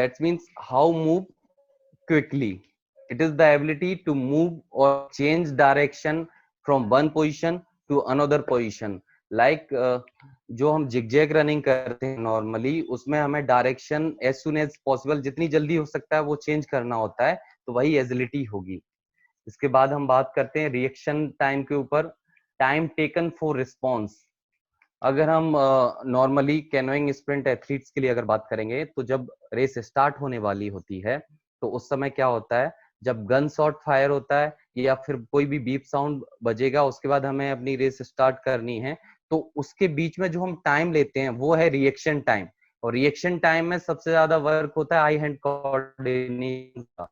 that means how move quickly. It is the ability to move or change direction from one position to another position. Like जो हम zigzag running करते हैं normally, उसमें हमें direction as soon as possible, जितनी जल्दी हो सकता है वो चेंज करना होता है, तो वही एजिलिटी होगी। इसके बाद हम बात करते हैं रिएक्शन टाइम के ऊपर। Time taken for response. अगर हम नॉर्मली कैनोइंग स्प्रिंट एथलीट्स के लिए अगर बात करेंगे, तो जब रेस स्टार्ट होने वाली होती है तो उस समय क्या होता है, जब गन शॉट फायर होता है या फिर कोई भी बीप साउंड बजेगा, उसके बाद हमें अपनी रेस स्टार्ट करनी है, तो उसके बीच में जो हम टाइम लेते हैं वो है रिएक्शन टाइम। और रिएक्शन टाइम में सबसे ज्यादा वर्क होता है आई हैंड कोऑर्डिनेशन का।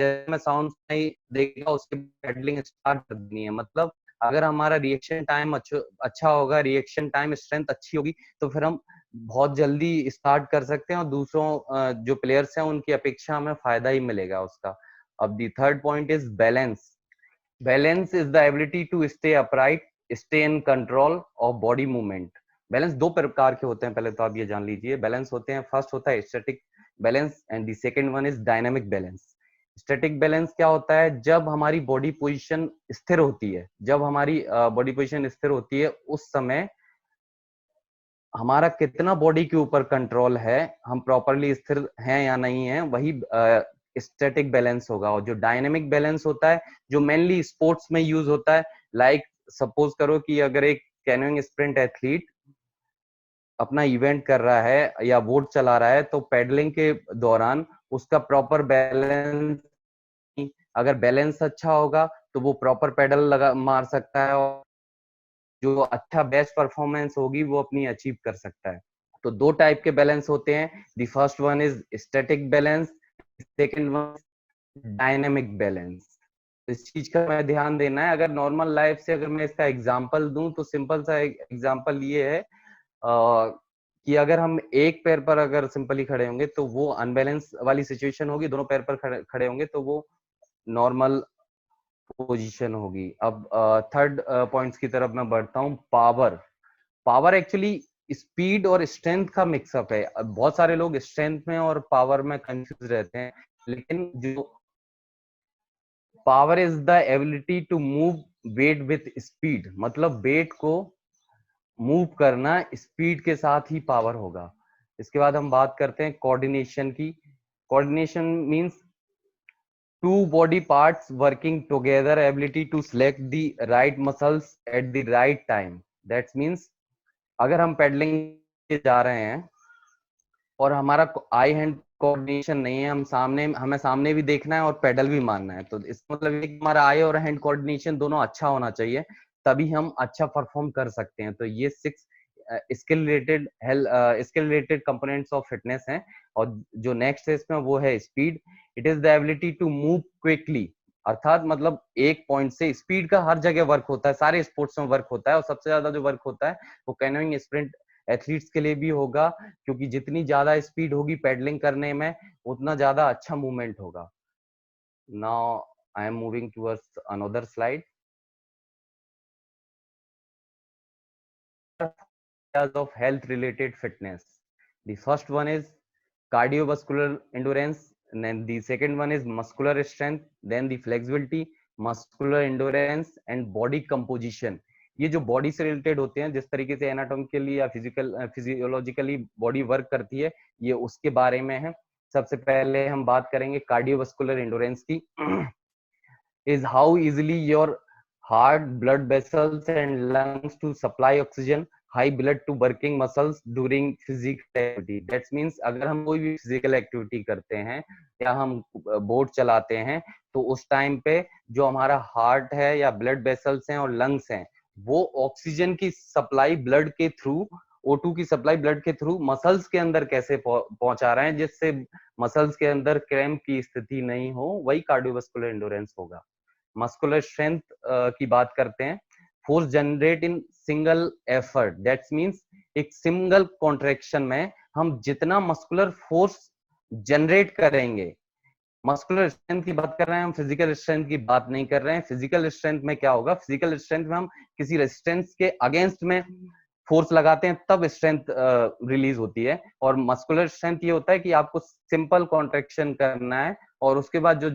जैसे मैं साउंड नहीं देगा उसके पेडलिंग स्टार्ट कर देनी है। मतलब अगर हमारा रिएक्शन टाइम अच्छा होगा, रिएक्शन टाइम स्ट्रेंथ अच्छी होगी, तो फिर हम बहुत जल्दी स्टार्ट कर सकते हैं और दूसरों जो प्लेयर्स हैं उनकी अपेक्षा हमें फायदा ही मिलेगा उसका। अब the third point is balance. Balance is the ability to stay upright, stay in control of body movement. Balance दो प्रकार के होते हैं, पहले तो आप ये जान लीजिए। बैलेंस होते हैं, फर्स्ट होता है static balance and the second one is dynamic balance. Static balance क्या होता है, जब हमारी बॉडी पोजीशन स्थिर होती है, जब हमारी बॉडी पोजीशन स्थिर होती है उस समय हमारा कितना बॉडी के ऊपर कंट्रोल है, हम प्रॉपरली स्थिर हैं या नहीं है, वही स्टैटिक बैलेंस होगा। और जो डायनेमिक बैलेंस होता है, जो मेनली स्पोर्ट्स में यूज होता है, लाइक सपोज करो कि अगर एक कैनोइंग स्प्रिंट एथलीट अपना इवेंट कर रहा है या बोट चला रहा है, तो पेडलिंग के दौरान उसका प्रॉपर बैलेंस, अगर बैलेंस अच्छा होगा तो वो प्रॉपर पेडल लगा मार सकता है और जो अच्छा बेस्ट परफॉर्मेंस होगी वो अपनी अचीव कर सकता है। तो दो टाइप के बैलेंस होते हैं। The first one is static balance, second one dynamic balance. इस चीज का मैं ध्यान देना है। अगर नॉर्मल लाइफ से अगर मैं इसका एग्जांपल दूं तो सिंपल सा एग्जांपल ये है कि अगर हम एक पैर पर अगर सिंपली खड़े होंगे तो वो अनबैलेंस वाली सिचुएशन होगी, दोनों पैर पर खड़े होंगे तो वो नॉर्मल पोजीशन होगी। अब थर्ड पॉइंट्स की तरफ मैं बढ़ता हूँ। पावर। पावर एक्चुअली स्पीड और स्ट्रेंथ का मिक्सअप है। बहुत सारे लोग स्ट्रेंथ में और पावर में कंफ्यूज रहते हैं, लेकिन जो power is the ability to move weight with speed. मतलब वेट को मूव करना स्पीड के साथ ही पावर होगा। इसके बाद हम बात करते हैं कोऑर्डिनेशन की। Coordination means two body parts working together, ability to select the right muscles at the right time. That means अगर हम पेडलिंग जा रहे हैं और हमारा आई हैंड कोऑर्डिनेशन नहीं है, हमें सामने भी देखना है और पेडल भी मारना है, तो इसका मतलब ये कि हमारा आई और हैंड कोऑर्डिनेशन दोनों अच्छा होना चाहिए, तभी हम अच्छा परफॉर्म कर सकते हैं। तो ये 6 skill related components of fitness हैं। और जो नेक्स्ट है इसमें वो है speed. It is the ability to move quickly, अर्थात मतलब एक पॉइंट से, स्पीड का हर जगह वर्क होता है, सारे स्पोर्ट्स में वर्क होता है, और सबसे ज्यादा जो वर्क होता है वो कैनोइंग स्प्रिंट एथलीट्स के लिए भी होगा, क्योंकि जितनी ज्यादा स्पीड होगी पेडलिंग करने में उतना ज्यादा अच्छा मूवमेंट होगा। Now I am moving towards another slide. of health related fitness. The first one is cardiovascular endurance, and then the second one is muscular strength, then the flexibility, muscular endurance and body composition. ये जो body से related होते हैं, जिस तरीके से anatomically या physiologically body work करती है, ये उसके बारे में है। सबसे पहले हम बात करेंगे कार्डियोवास्कुलर एंडोरेंस की। is how easily your heart, blood vessels and lungs to supply oxygen, high blood to working muscles during physical activity. That means अगर हम कोई भी फिजिकल एक्टिविटी करते हैं या हम बोट चलाते हैं, तो उस टाइम पे जो हमारा हार्ट है या ब्लड वेसल्स हैं और लंग्स हैं, वो ऑक्सीजन की सप्लाई ब्लड के थ्रू, O2 की सप्लाई ब्लड के थ्रू मसल्स के अंदर कैसे पहुंचा रहे हैं, जिससे मसल्स के अंदर क्रैम्प की स्थिति नहीं हो, वही कार्डियोवास्कुलर एंडोरेंस होगा। मस्कुलर स्ट्रेंथ की बात करते हैं। Force generate in single effort, that means एक सिंगल कॉन्ट्रैक्शन में हम जितना मस्कुलर फोर्स जनरेट करेंगे। मस्कुलर स्ट्रेंथ की बात कर रहे हैं हम, फिजिकल स्ट्रेंथ की बात नहीं कर रहे हैं। फिजिकल स्ट्रेंथ में क्या होगा, फिजिकल स्ट्रेंथ में हम किसी रेजिस्टेंस के अगेंस्ट में फोर्स लगाते हैं तब स्ट्रेंथ रिलीज होती है। और मस्कुलर स्ट्रेंथ ये होता है कि आपको सिंपल कॉन्ट्रेक्शन करना है और उसके बाद जो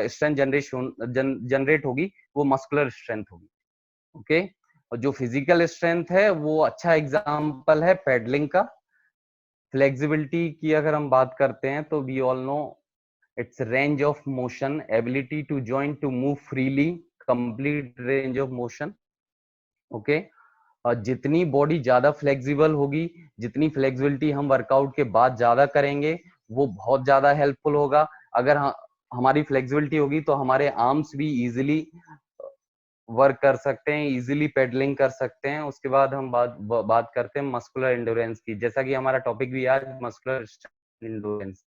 स्ट्रेंथ जनरेट होगी वो मस्कुलर स्ट्रेंथ होगी। ओके, और जो फिजिकल स्ट्रेंथ है वो अच्छा एग्जांपल है पेडलिंग का। फ्लेक्सिबिलिटी की अगर हम बात करते हैं तो we all know it's range of motion, ability to joint to move freely, complete range of motion. Okay, और जितनी बॉडी ज्यादा फ्लेक्सिबल होगी, जितनी फ्लेक्सिबिलिटी हम वर्कआउट के बाद ज्यादा करेंगे वो बहुत ज्यादा हेल्पफुल होगा। अगर हमारी फ्लेक्सिबिलिटी होगी तो हमारे आर्म्स भी इजीली वर्क कर सकते हैं, इजीली पेडलिंग कर सकते हैं। उसके बाद हम बात करते हैं मस्कुलर एंडोरेंस की, जैसा कि हमारा टॉपिक भी आज muscular endurance.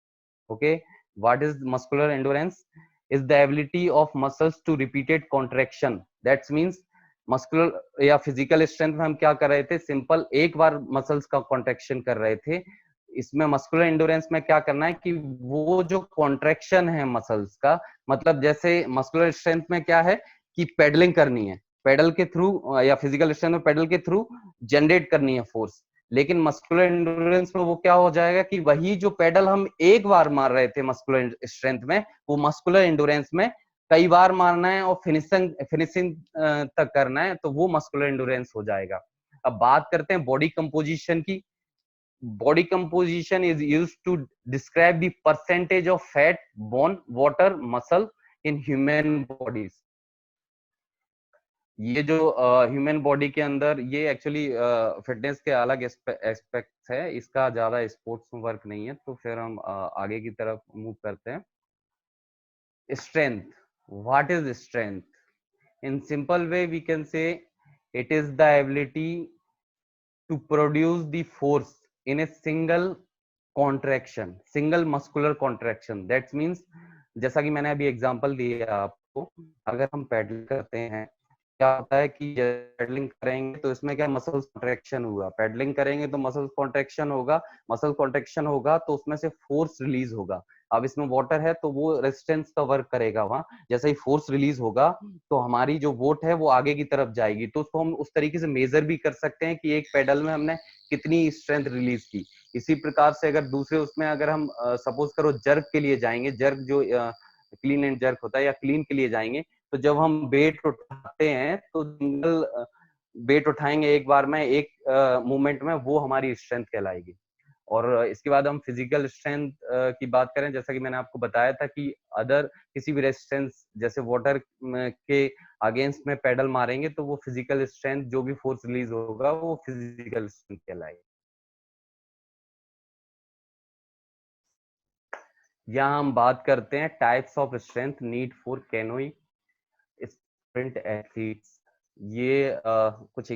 Okay, what is muscular endurance? Is the ability of muscles to repeated contraction. That's means muscular या फिजिकल स्ट्रेंथ में हम क्या कर रहे थे, सिंपल एक बार मसल्स का कॉन्ट्रैक्शन कर रहे थे। इसमें मस्कुलर एंडोरेंस में क्या करना है कि वो जो कॉन्ट्रैक्शन है मसल्स का, मतलब जैसे मस्कुलर स्ट्रेंथ में क्या है कि पेडलिंग करनी है, पेडल के थ्रू, या फिजिकल स्ट्रेंथ में पेडल के थ्रू जनरेट करनी है फोर्स। लेकिन मस्कुलर एंडोरेंस में वो क्या हो जाएगा कि वही जो पेडल हम एक बार मार रहे थे मस्कुलर स्ट्रेंथ में, वो मस्कुलर एंडोरेंस में कई बार मारना है और फिनिशिंग तक करना है, तो वो मस्कुलर एंडोरेंस हो जाएगा। अब बात करते हैं बॉडी कंपोजिशन की। Body composition is used to describe the percentage of fat, bone, water, muscle in human bodies. ये जो ह्यूमन बॉडी के अंदर, ये एक्चुअली फिटनेस के अलग एस्पेक्ट्स है, इसका ज्यादा स्पोर्ट्स में वर्क नहीं है। तो फिर हम आगे की तरफ मूव करते हैं। Strength, what is strength? In simple way we can say it is the ability to produce the force in a single contraction, single muscular contraction. That means जैसा कि मैंने अभी एग्जांपल दिया आपको, अगर हम पैडल करते हैं, क्या होता है कि पैडलिंग करेंगे तो इसमें क्या मसल्स कॉन्ट्रैक्शन हुआ, पैडलिंग करेंगे तो मसल्स कॉन्ट्रैक्शन होगा, मसल कॉन्ट्रैक्शन होगा तो उसमें से फोर्स रिलीज होगा। अब इसमें वाटर है तो वो रेजिस्टेंस का वर्क करेगा वहां। जैसे ही फोर्स रिलीज होगा तो हमारी जो वोट है वो आगे की तरफ जाएगी। तो उसको हम उस तरीके से मेजर भी कर सकते हैं कि एक पेडल में हमने कितनी स्ट्रेंथ रिलीज की। इसी प्रकार से अगर दूसरे उसमें अगर हम सपोज करो जर्क के लिए जाएंगे, जर्क जो क्लीन एंड जर्क होता है या क्लीन के लिए जाएंगे, तो जब हम वेट उठाते हैं तो सिंगल वेट उठाएंगे एक बार में, एक मूवमेंट में, वो हमारी स्ट्रेंथ कहलाएगी। और इसके बाद हम फिजिकल स्ट्रेंथ की बात करें, जैसा कि मैंने आपको बताया था कि अदर किसी भी रेजिस्टेंस जैसे वाटर के अगेंस्ट में पेडल मारेंगे तो वो फिजिकल स्ट्रेंथ, जो भी फोर्स रिलीज होगा वो फिजिकल स्ट्रेंथ कहलाएगी। यहाँ हम बात करते हैं types of strength need for canoeing sprint athletes. ये कुछ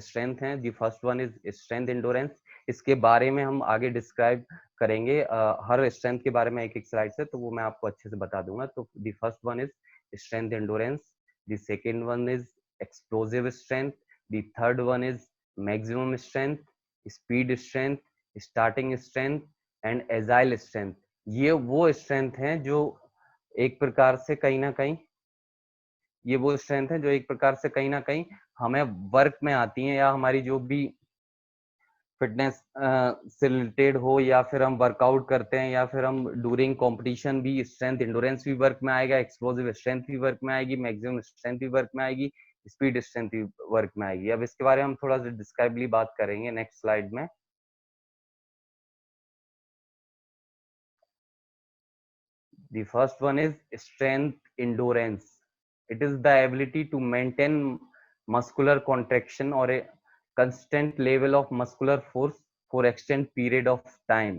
स्ट्रेंथ हैं। दी first one is strength endurance. इसके बारे में हम आगे डिस्क्राइब करेंगे, हर स्ट्रेंथ के बारे में एक एक स्लाइड से, तो वो मैं आपको अच्छे से बता दूंगा। तो दी first one is strength endurance, the second one is explosive strength, the third one is maximum strength, speed strength, starting strength and agile strength. ये वो स्ट्रेंथ हैं जो एक प्रकार से कहीं ना कहीं, ये वो स्ट्रेंथ है जो एक प्रकार से कहीं ना कहीं हमें वर्क में आती हैं, या हमारी जो भी फिटनेस से रिलेटेड हो, या फिर हम वर्कआउट करते हैं, या फिर हम ड्यूरिंग कंपटीशन भी स्ट्रेंथ एंडोरेंस भी वर्क में आएगा, एक्सप्लोसिव स्ट्रेंथ भी वर्क में आएगी, मैक्सिमम स्ट्रेंथ भी वर्क में आएगी, स्पीड स्ट्रेंथ भी वर्क में आएगी। अब इसके बारे में हम थोड़ा सा डिस्क्राइबली बात करेंगे नेक्स्ट स्लाइड में। The first one is strength endurance. It is the ability to maintain muscular contraction or a constant level of muscular force for extended period of time.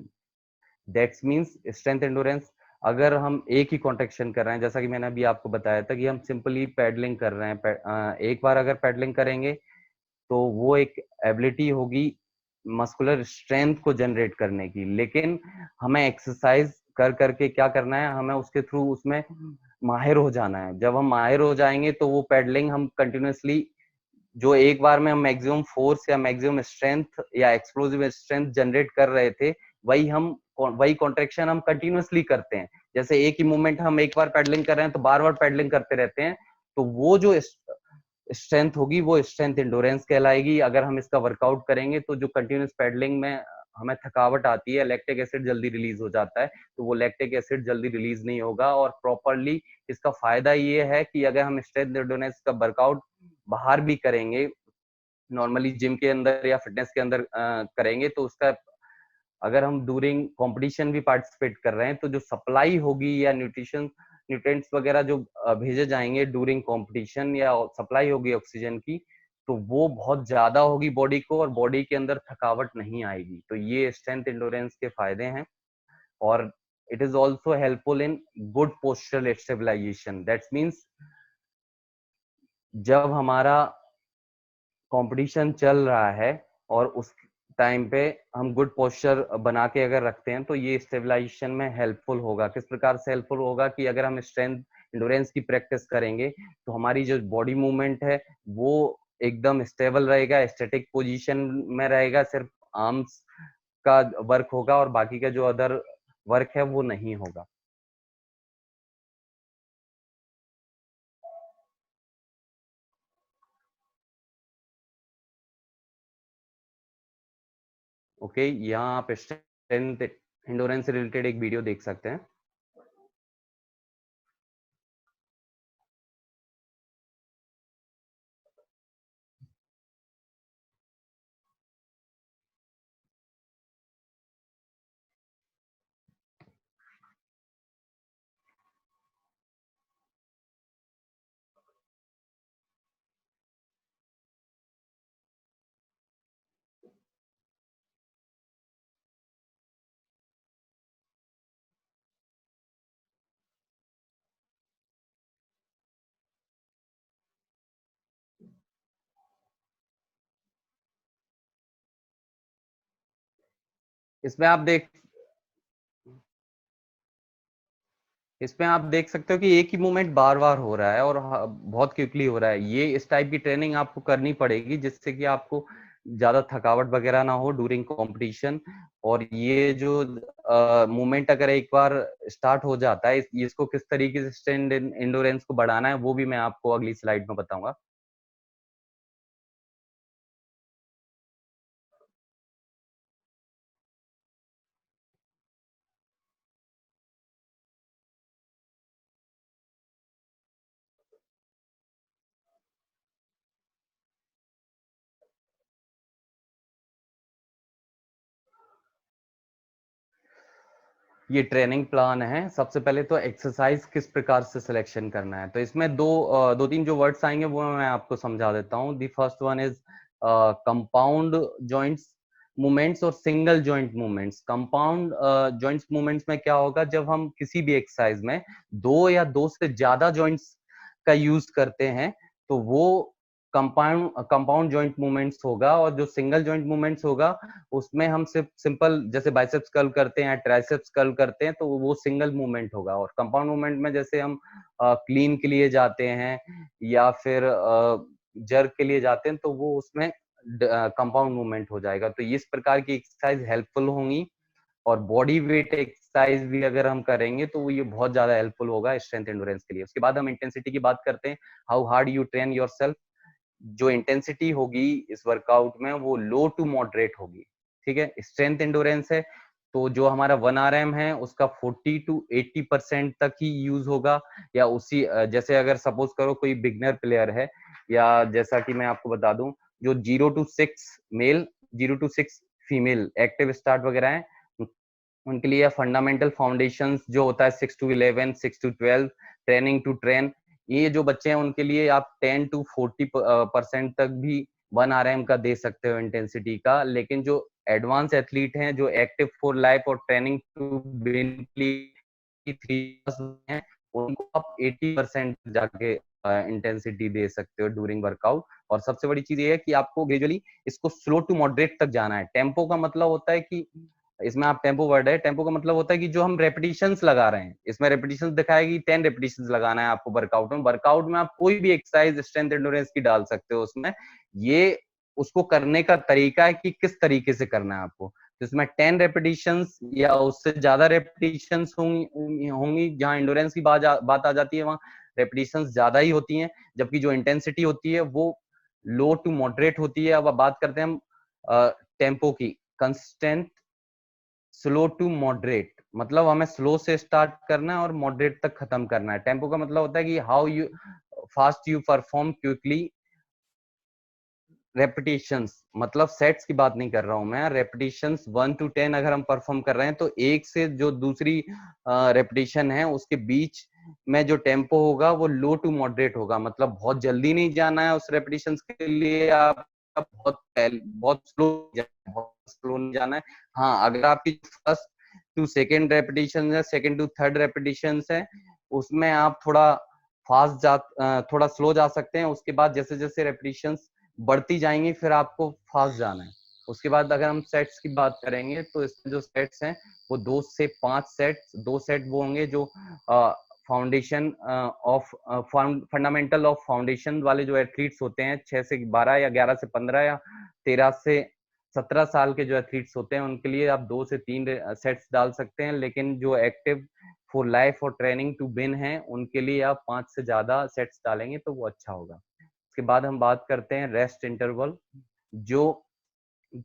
That means strength endurance, अगर हम एक ही contraction कर रहे हैं, जैसा कि मैंने अभी आपको बताया था कि हम सिंपली पैडलिंग कर रहे हैं, एक बार अगर पैडलिंग करेंगे तो वो एक एबिलिटी होगी मस्कुलर स्ट्रेंथ को जनरेट करने की। लेकिन हमें एक्सरसाइज कर करके क्या करना है, हमें उसके थ्रू उसमें माहिर हो जाना है। जब हम माहिर हो जाएंगे तो वो पेडलिंग हम कंटिन्यूसली, जो एक बार में हम मैक्सिमम फोर्स या मैक्सिमम स्ट्रेंथ या एक्सप्लोसिव स्ट्रेंथ जनरेट कर रहे थे, वही कॉन्ट्रेक्शन हम कंटिन्यूसली करते हैं। जैसे एक ही मूवमेंट हम एक बार पेडलिंग कर रहे हैं तो बार बार पेडलिंग करते रहते हैं, तो वो जो स्ट्रेंथ होगी वो स्ट्रेंथ एंडोरेंस कहलाएगी। अगर हम इसका वर्कआउट करेंगे तो जो कंटिन्यूस पैडलिंग में हमें थकावट आती है, लैक्टिक एसिड जल्दी रिलीज हो जाता है, तो वो लैक्टिक एसिड जल्दी रिलीज नहीं होगा। और प्रॉपरली इसका फायदा ये है कि अगर हम स्ट्रेंथ एंडोरेंस का वर्कआउट बाहर भी करेंगे, नॉर्मली जिम के अंदर या फिटनेस के अंदर करेंगे, तो उसका अगर हम ड्यूरिंग कंपटीशन भी पार्टिसिपेट कर रहे हैं तो जो सप्लाई होगी या न्यूट्रिएंट्स वगैरह जो भेजे जाएंगे ड्यूरिंग कंपटीशन, या सप्लाई होगी ऑक्सीजन की, तो वो बहुत ज्यादा होगी बॉडी को, और बॉडी के अंदर थकावट नहीं आएगी। तो ये स्ट्रेंथ एंडोरेंस के फायदे हैं। और it is also helpful in good postural stabilization. That means जब हमारा कंपटीशन चल रहा है और उस टाइम पे हम गुड पोस्चर बना के अगर रखते हैं तो ये स्टेबलाइजेशन में हेल्पफुल होगा। किस प्रकार से हेल्पफुल होगा कि अगर हम स्ट्रेंथ एंडोरेंस की प्रैक्टिस करेंगे तो हमारी जो बॉडी मूवमेंट है वो एकदम स्टेबल रहेगा, स्टैटिक पोजीशन में रहेगा, सिर्फ आर्म्स का वर्क होगा और बाकी का जो अदर वर्क है वो नहीं होगा। ओके, यहाँ आप स्ट्रेंथ एंडोरेंस से रिलेटेड एक वीडियो देख सकते हैं। इसमें आप देख इसमें आप देख सकते हो कि एक ही मूवमेंट बार बार हो रहा है और बहुत क्विकली हो रहा है। ये इस टाइप की ट्रेनिंग आपको करनी पड़ेगी जिससे कि आपको ज्यादा थकावट वगैरह ना हो ड्यूरिंग कंपटीशन। और ये जो मूवमेंट अगर एक बार स्टार्ट हो जाता है, इसको किस तरीके से स्ट्रेंथ एंडोरेंस को बढ़ाना है वो भी मैं आपको अगली स्लाइड में बताऊंगा। ये ट्रेनिंग प्लान है। सबसे पहले तो एक्सरसाइज किस प्रकार से सिलेक्शन करना है, तो इसमें दो तीन जो वर्ड्स आएंगे वो मैं आपको समझा देता हूँ। The first one is compound joints movements और single joint movements. Compound joints movements में क्या होगा, जब हम किसी भी एक्सरसाइज में दो या दो से ज्यादा जॉइंट्स का यूज करते हैं तो वो कंपाउंड जॉइंट मूवमेंट्स होगा। और जो सिंगल जॉइंट मूवमेंट्स होगा उसमें हम सिर्फ सिंपल जैसे बाइसेप्स कर्ल करते हैं, ट्राइसेप्स कर्ल करते हैं, तो वो सिंगल मूवमेंट होगा। और कंपाउंड मूवमेंट में जैसे हम क्लीन के लिए जाते हैं या फिर जर्क के लिए जाते हैं तो वो उसमें कंपाउंड मूवमेंट हो जाएगा। तो इस प्रकार की एक्सरसाइज हेल्पफुल होंगी। और बॉडी वेट एक्सरसाइज भी अगर हम करेंगे तो ये बहुत ज्यादा हेल्पफुल होगा स्ट्रेंथ एंडोरेंस के लिए। उसके बाद हम इंटेंसिटी की बात करते हैं, how hard you train yourself. जो इंटेंसिटी होगी इस वर्कआउट में वो लो टू मॉडरेट होगी। ठीक है, स्ट्रेंथ एंडोरेंस है तो जो हमारा 1 RM है उसका 40 to 80% तक ही यूज होगा। या उसी जैसे अगर सपोज करो कोई बिगनर प्लेयर है, या जैसा कि मैं आपको बता दूं जो 0 to 6 male 0 to 6 female active start वगैरह है, उनके लिए फंडामेंटल फाउंडेशंस जो होता है 6 to 11 6 to 12 training to train, ये जो बच्चे हैं उनके लिए आप 10 to 40% तक भी 1 RM का दे सकते हो इंटेंसिटी का। लेकिन जो एडवांस एथलीट हैं जो एक्टिव फॉर लाइफ और ट्रेनिंग टू थ्री हैं, उनको आप 80% जाके इंटेंसिटी दे सकते हो ड्यूरिंग वर्कआउट। और सबसे बड़ी चीज ये है कि आपको ग्रेजुअली इसको स्लो टू मॉडरेट तक जाना है। टेम्पो का मतलब होता है कि इसमें आप टेम्पो वर्ड है, टेम्पो का मतलब होता है कि जो हम रेपिटेशंस लगा रहे हैं, इसमें रेपिटेशंस दिखाएगी 10 रेपिटेशंस लगाना है आपको वर्कआउट में। वर्कआउट में आप कोई भी एक्सरसाइज स्ट्रेंथ एंडोरेंस की डाल सकते हो उसमें। ये उसको करने का तरीका है कि किस तरीके से करना है आपको। तो इसमें 10 रेपिटेशंस या उससे ज्यादा रेपिटेशंस होंगी। जहां एंडोरेंस की बात आ जाती है वहां रेपिटेशंस ज्यादा ही होती हैं, जबकि जो इंटेंसिटी होती है वो लो टू मॉडरेट होती है। अब बात करते हैं हम टेम्पो की। कंस्टेंट, स्लो टू मॉडरेट, मतलब हमें स्लो से स्टार्ट करना है और मॉडरेट तक खत्म करना है। टेम्पो का मतलब होता है कि how you fast you perform quickly. Repetitions मतलब सेट्स की बात नहीं कर रहा हूं मैं, रेपिटेशंस 1 to 10 अगर हम परफॉर्म कर रहे हैं तो एक से जो दूसरी रेपिटेशन है उसके बीच में जो टेम्पो होगा वो लो टू मॉडरेट होगा। मतलब बहुत जल्दी नहीं जाना है उस रेपिटेशन के लिए, आप बहुत स्लो, बहुत स्लो नहीं जाना है। हाँ, अगर आपकी फर्स्ट टू सेकेंड रेपिटेशन है, सेकेंड टू थर्ड रेपिटेशन है, उसमें आप थोड़ा फास्ट थोड़ा स्लो जा सकते हैं। उसके बाद जैसे जैसे रेपिटेशन बढ़ती जाएंगी फिर आपको फास्ट जाना है। उसके बाद अगर हम सेट्स की बात करेंगे तो इसमें जो सेट्स हैं वो 2 से 5 सेट्स, 2 सेट वो होंगे जो foundation of fundamental of foundation वाले जो एथलीट्स होते हैं, 6 से 12 या 11 से 15 या 13 से 17 साल के जो एथलीट्स होते हैं उनके लिए आप 2 से 3 सेट्स डाल सकते हैं। लेकिन जो एक्टिव फॉर लाइफ और ट्रेनिंग टू विन है उनके लिए आप 5 से ज्यादा सेट्स डालेंगे तो वो अच्छा होगा। उसके बाद हम बात करते हैं रेस्ट इंटरवल। जो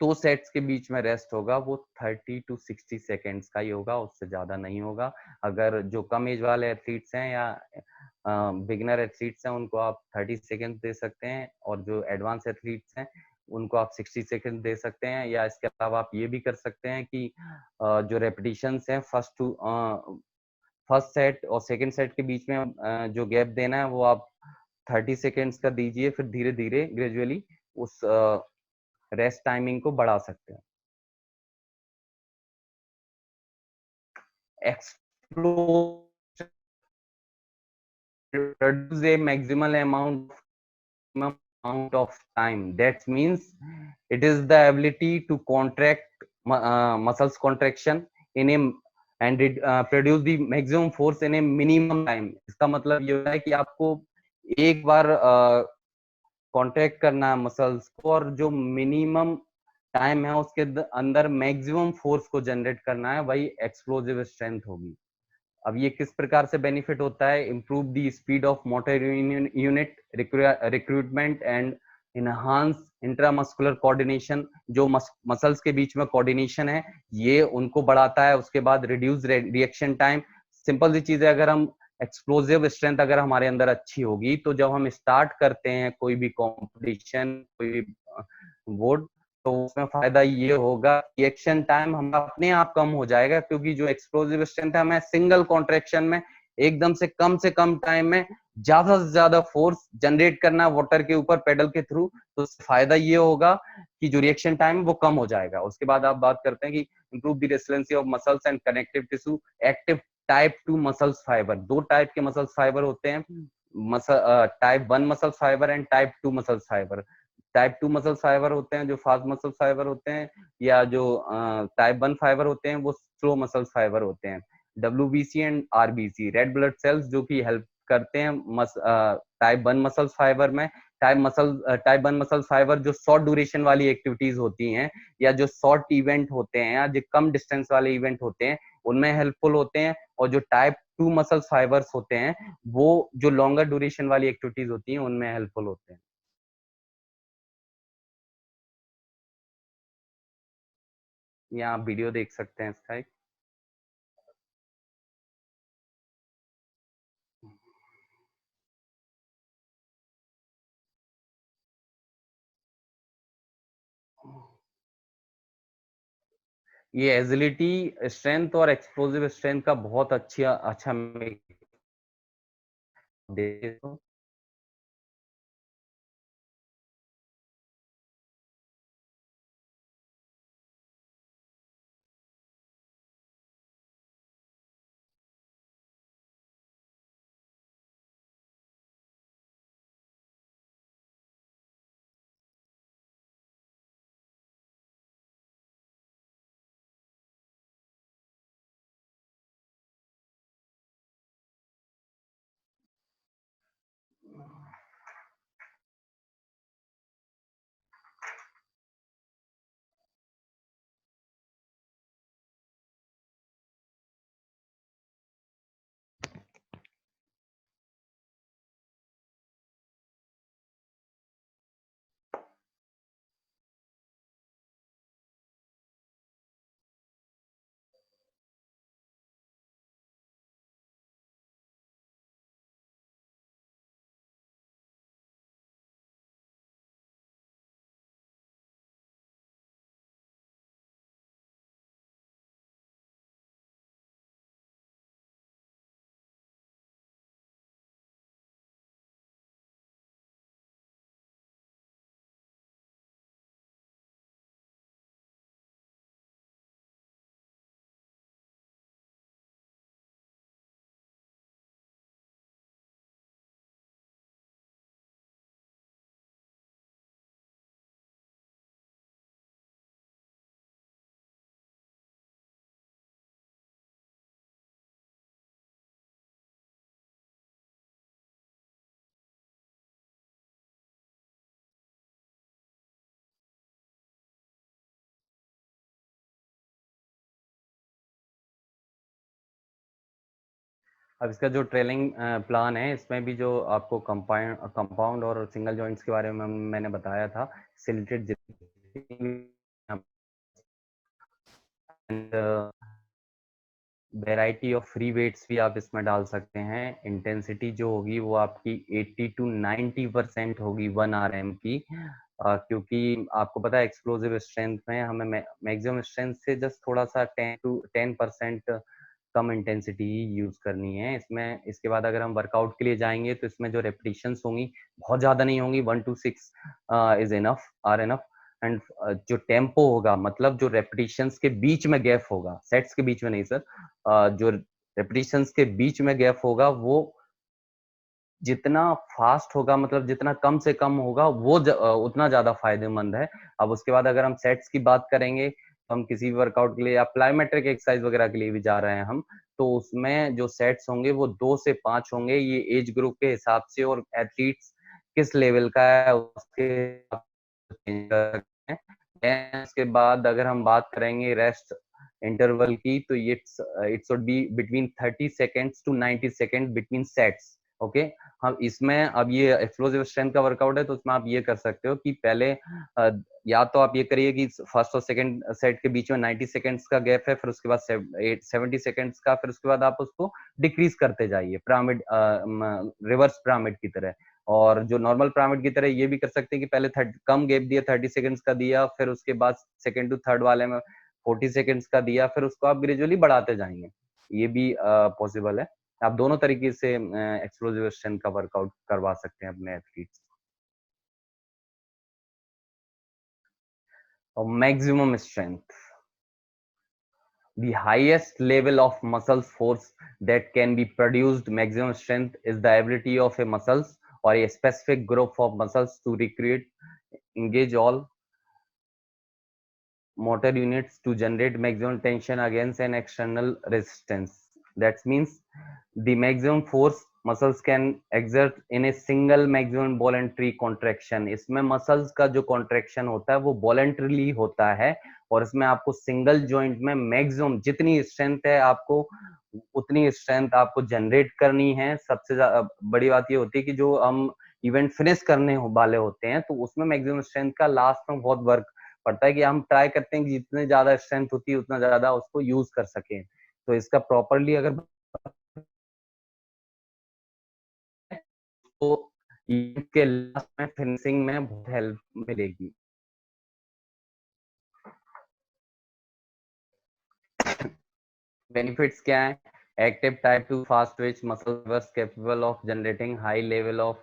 2 सेट्स के बीच में रेस्ट होगा वो 30 to 60 सेकेंड्स का ही होगा, उससे ज्यादा नहीं होगा। अगर जो कम एज वाले एथलीट्स हैं या बिगिनर एथलीट्स हैं उनको आप 30 सेकेंड दे सकते हैं, और जो एडवांस एथलीट्स हैं उनको आप 60 सेकेंड दे सकते हैं। या इसके अलावा आप ये भी कर सकते हैं कि जो रेपिटेशंस हैं फर्स्ट सेट और सेकंड सेट के बीच में जो गैप देना है वो आप 30 सेकेंड्स का दीजिए, फिर धीरे धीरे ग्रेजुअली उस रेस्ट टाइमिंग को बढ़ा सकते हैं। Explore produce a maximal amount of time. That means it is the ability to contract muscles contraction in a and it produce the maximum force in a minimum time. इसका मतलब ये होता है कि आपको एक बार कॉन्ट्रैक्ट करना है मसल्स को और जो मिनिमम टाइम है उसके अंदर मैक्सिमम फोर्स को जनरेट करना है, वही एक्सप्लोसिव स्ट्रेंथ होगी। अब ये किस प्रकार से बेनिफिट होता है? Improve the speed of motor unit recruitment and enhance intramuscular coordination. जो मसल्स के बीच में कोऑर्डिनेशन है ये उनको बढ़ाता है। उसके बाद रिड्यूस रिएक्शन टाइम। सिंपल सी चीज है, अगर हम एक्सप्लोसिव स्ट्रेंथ अगर हमारे अंदर अच्छी होगी तो जब हम स्टार्ट करते हैं कोई भी कॉम्पिटिशन, कोई भी बोर्ड, तो उसमें फायदा ये होगा रिएक्शन टाइम हमारा अपने आप कम हो जाएगा, क्योंकि जो एक्सप्लोसिव स्ट्रेंथ है हमें सिंगल कॉन्ट्रेक्शन में एकदम से कम टाइम में ज्यादा से ज्यादा फोर्स जनरेट करना वाटर के ऊपर पेडल के थ्रू। तो फायदा ये होगा कि जो रिएक्शन टाइम वो कम हो जाएगा। उसके बाद आप बात करते हैं कि improve the resiliency of muscles and connective tissue. Active type 2 muscles fiber, 2 type के मसल्स फाइबर होते हैं, type 1 muscle fiber and type 2 muscle fiber. Type 2 muscle fiber होते हैं जो फास्ट मसल फाइबर होते हैं, या जो टाइप 1 फाइबर होते हैं वो स्लो मसल फाइबर होते हैं। WBC and RBC, red blood cells, जो कि हेल्प करते हैं टाइप 1 मसल फाइबर में। टाइप 1 मसल फाइबर जो शॉर्ट ड्यूरेशन वाली एक्टिविटीज होती हैं या जो शॉर्ट इवेंट होते हैं या जो कम डिस्टेंस वाले इवेंट होते हैं उनमें हेल्पफुल होते हैं। और जो टाइप 2 मसल फाइबर्स होते हैं वो जो लॉन्गर ड्यूरेशन वाली एक्टिविटीज होती हैं उनमें हेल्पफुल होते हैं। या आप वीडियो देख सकते हैं इसका एक। ये एजिलिटी, स्ट्रेंथ और एक्सप्लोसिव स्ट्रेंथ का बहुत अच्छा देखो। अब इसका जो ट्रेनिंग प्लान है, इसमें भी जो आपको कंपाउंड और सिंगल जॉइंट्स के बारे में मैंने बताया था, selected variety of free weights भी आप इसमें डाल सकते हैं। इंटेंसिटी जो होगी वो आपकी 80 टू 90% होगी 1 RM की, क्योंकि आपको पता है एक्सप्लोजिव स्ट्रेंथ में हमें मैक्सिमम स्ट्रेंथ से जस्ट थोड़ा सा 10% कम इंटेंसिटी ही यूज करनी है इसमें। इसके बाद अगर हम वर्कआउट के लिए जाएंगे तो इसमें जो रेपिटेशंस होंगी बहुत ज्यादा नहीं होंगी, 1 to 6 is enough, are enough. And जो टेम्पो होगा, मतलब जो रेपिटेशंस के बीच में गैप होगा, सेट्स के बीच में नहीं सर, जो रेपिटेशंस के बीच में गैप होगा वो जितना फास्ट होगा, मतलब जितना कम से कम होगा वो उतना ज्यादा फायदेमंद है। अब उसके बाद अगर हम सेट्स की बात करेंगे, तो हम किसी भी वर्कआउट के लिए या प्लायोमेट्रिक एक्सरसाइज वगैरह के लिए भी जा रहे हैं हम, तो उसमें जो सेट्स होंगे वो 2 से 5 होंगे, ये एज ग्रुप के हिसाब से और एथलीट्स किस लेवल का है उसके उसके बाद अगर हम बात करेंगे रेस्ट इंटरवल की, तो ये it should be between 30 seconds to 90 second between sets. Okay, हम इसमें अब ये एक्सप्लोसिव स्ट्रेंथ का वर्कआउट है, तो उसमें आप ये कर सकते हो कि पहले या तो आप ये करिए कि फर्स्ट और सेकंड सेट के बीच में 90 सेकेंड्स का गैप है, फिर उसके बाद 70 सेकेंड्स का, फिर उसके बाद आप उसको डिक्रीज करते जाइए पिरामिड, रिवर्स पिरामिड की तरह। और जो नॉर्मल पिरामिड की तरह ये भी कर सकते हैं कि पहले कम गैप दिया, 30 सेकेंड्स का दिया, फिर उसके बाद सेकेंड टू थर्ड वाले में 40 सेकेंड्स का दिया, फिर उसको आप ग्रेजुअली बढ़ाते जाएंगे। ये भी पॉसिबल है। आप दोनों तरीके से एक्सप्लोसिव स्ट्रेंथ का वर्कआउट करवा सकते हैं अपने एथलीट्स। और maximum strength, the highest level of muscle force that can be produced, maximum strength, is the ability of a muscles or a specific group of muscles to recruit, engage all motor units to generate maximum tension against an external resistance. That means the maximum force muscles can exert in a single maximum voluntary contraction. इसमें muscles का जो contraction होता है वो voluntarily होता है, और इसमें आपको सिंगल जॉइंट में मैक्सिमम जितनी स्ट्रेंथ है आपको उतनी स्ट्रेंथ आपको जनरेट करनी है। सबसे बड़ी बात ये होती है कि जो हम इवेंट फिनिश करने वाले होते हैं, तो उसमें मैक्सिमम स्ट्रेंथ का लास्ट में बहुत वर्क पड़ता है, कि हम ट्राई करते हैं कि जितनी ज्यादा स्ट्रेंथ होती है उतना ज्यादा उसको यूज कर सके। तो इसका प्रॉपरली अगर तो के लास्ट में फिनिशिंग में बहुत हेल्प मिलेगी। बेनिफिट्स क्या है? Active type 2 fast Twitch muscle capable of generating high level of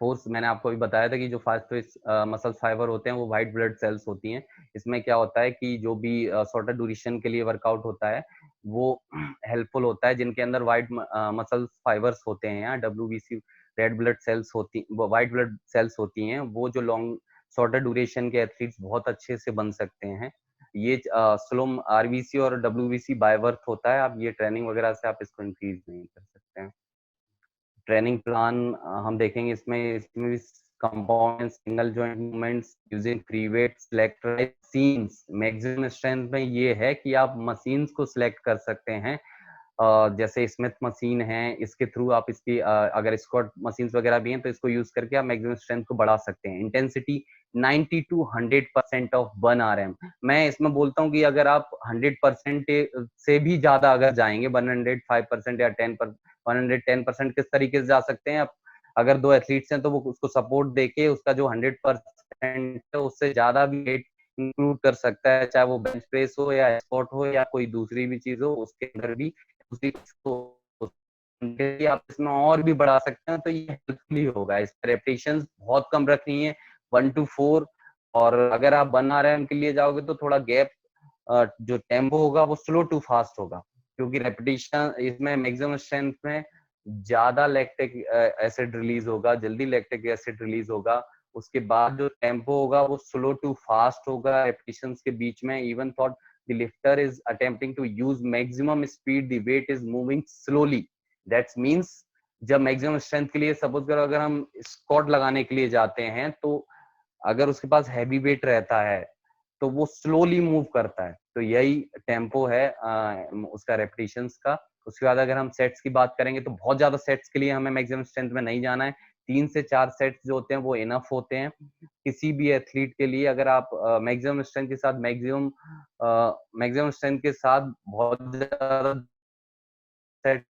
force. मैंने आपको भी बताया था कि जो फास्ट ट्विच मसल फाइबर होते हैं वो व्हाइट ब्लड सेल्स होती हैं। इसमें क्या होता है कि जो भी शॉर्टर ड्यूरेशन के लिए वर्कआउट होता है वो हेल्पफुल होता है, जिनके अंदर व्हाइट मसल फाइबर्स होते हैं, यहाँ डब्ल्यूबीसी रेड ब्लड सेल्स होती, व्हाइट ब्लड सेल्स होती हैं, वो जो लॉन्ग शॉर्टर ड्यूरेशन के एथलीट्स बहुत अच्छे से बन सकते हैं। ये स्लोम आरबीसी और डब्ल्यूबीसी बाय बर्थ होता है, आप ये ट्रेनिंग वगैरह से आप इसको इंक्रीज नहीं कर सकते हैं। ट्रेनिंग प्लान हम देखेंगे इसमें भी compound single joint movements using free weight select machines. Maximum strength में ये है कि आप मशीन्स को सिलेक्ट कर सकते हैं, जैसे स्मिथ मशीन है, इसके थ्रू आप इसकी अगर स्क्वाट मशीन्स वगैरह भी हैं तो इसको यूज करके आप मैक्सिमम स्ट्रेंथ को बढ़ा सकते हैं। Intensity 90 to 100% of 1 RM। मैं इसमें बोलता हूँ कि अगर आप 100% से भी ज्यादा अगर जाएंगे, 105% या 110% किस तरीके से जा सकते हैं आप, अगर दो एथलीट्स हैं तो वो उसको सपोर्ट देके उसका जो 100% है उससे ज्यादा भी वेट इंक्लूड कर सकता है, चाहे वो बेंच प्रेस हो या स्क्वाट हो या कोई दूसरी भी चीज हो, उसके अंदर भी उसी को आप इसमें और भी बढ़ा सकते हैं, तो ये हेल्पफुल होगा। इस रेपिटेशंस बहुत कम रखनी है, 1 to 4। और अगर आप 1 RM के लिए जाओगे तो थोड़ा गैप, जो टेम्पो होगा वो स्लो टू फास्ट होगा, क्योंकि रेपिटेशन इसमें मैक्सिमम स्ट्रेंथ में ज्यादा लैक्टिक एसिड रिलीज होगा, जल्दी लैक्टिक एसिड रिलीज होगा। उसके बाद जो टेम्पो होगा वो स्लो टू फास्ट होगा रेपिटेशंस के बीच में। Even thought the lifter is attempting to use maximum speed, the weight is moving slowly, that means जब मैक्सिमम स्ट्रेंथ के लिए सपोज करो अगर हम स्क्वाट लगाने के लिए जाते हैं, तो अगर उसके पास हैवी वेट रहता है तो वो स्लोली मूव करता है, तो यही टेम्पो है उसका रेपिटेशंस का। उसके बाद अगर हम सेट्स की बात करेंगे तो बहुत ज्यादा सेट्स के लिए हमें मैक्सिमम स्ट्रेंथ में नहीं जाना है, 3 से 4 सेट्स जो होते हैं वो इनफ होते हैं किसी भी एथलीट के लिए। अगर आप मैक्सिमम स्ट्रेंथ के साथ मैक्सिमम स्ट्रेंथ के साथ बहुत ज्यादा सेट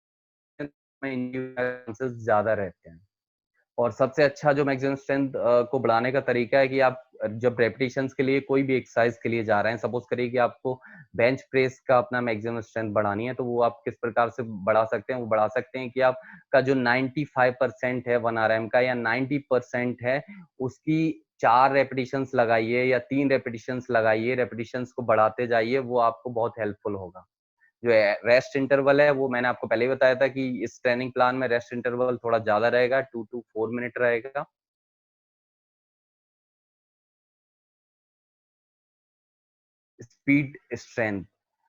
में इंजरी चांसेस ज्यादा रहते हैं। और सबसे अच्छा जो मैक्सिमम स्ट्रेंथ को बढ़ाने का तरीका है कि आप जब रेपिटेशंस के लिए कोई भी एक्सरसाइज के लिए जा रहे हैं, सपोज करिए कि आपको बेंच प्रेस का अपना मैक्सिमम स्ट्रेंथ बढ़ानी है, तो वो आप किस प्रकार से बढ़ा सकते हैं? वो बढ़ा सकते हैं कि आपका जो 95% है 1 RM का या 90% है, उसकी 4 रेपिटेशंस लगाइए या 3 रेपिटेशंस लगाइए, रेपिटेशंस को बढ़ाते जाइए, वो आपको बहुत हेल्पफुल होगा। जो रेस्ट इंटरवल है वो मैंने आपको पहले ही बताया था कि इस ट्रेनिंग प्लान में रेस्ट इंटरवल थोड़ा ज्यादा रहेगा, 2 to 4 मिनट रहेगा। Speed strength,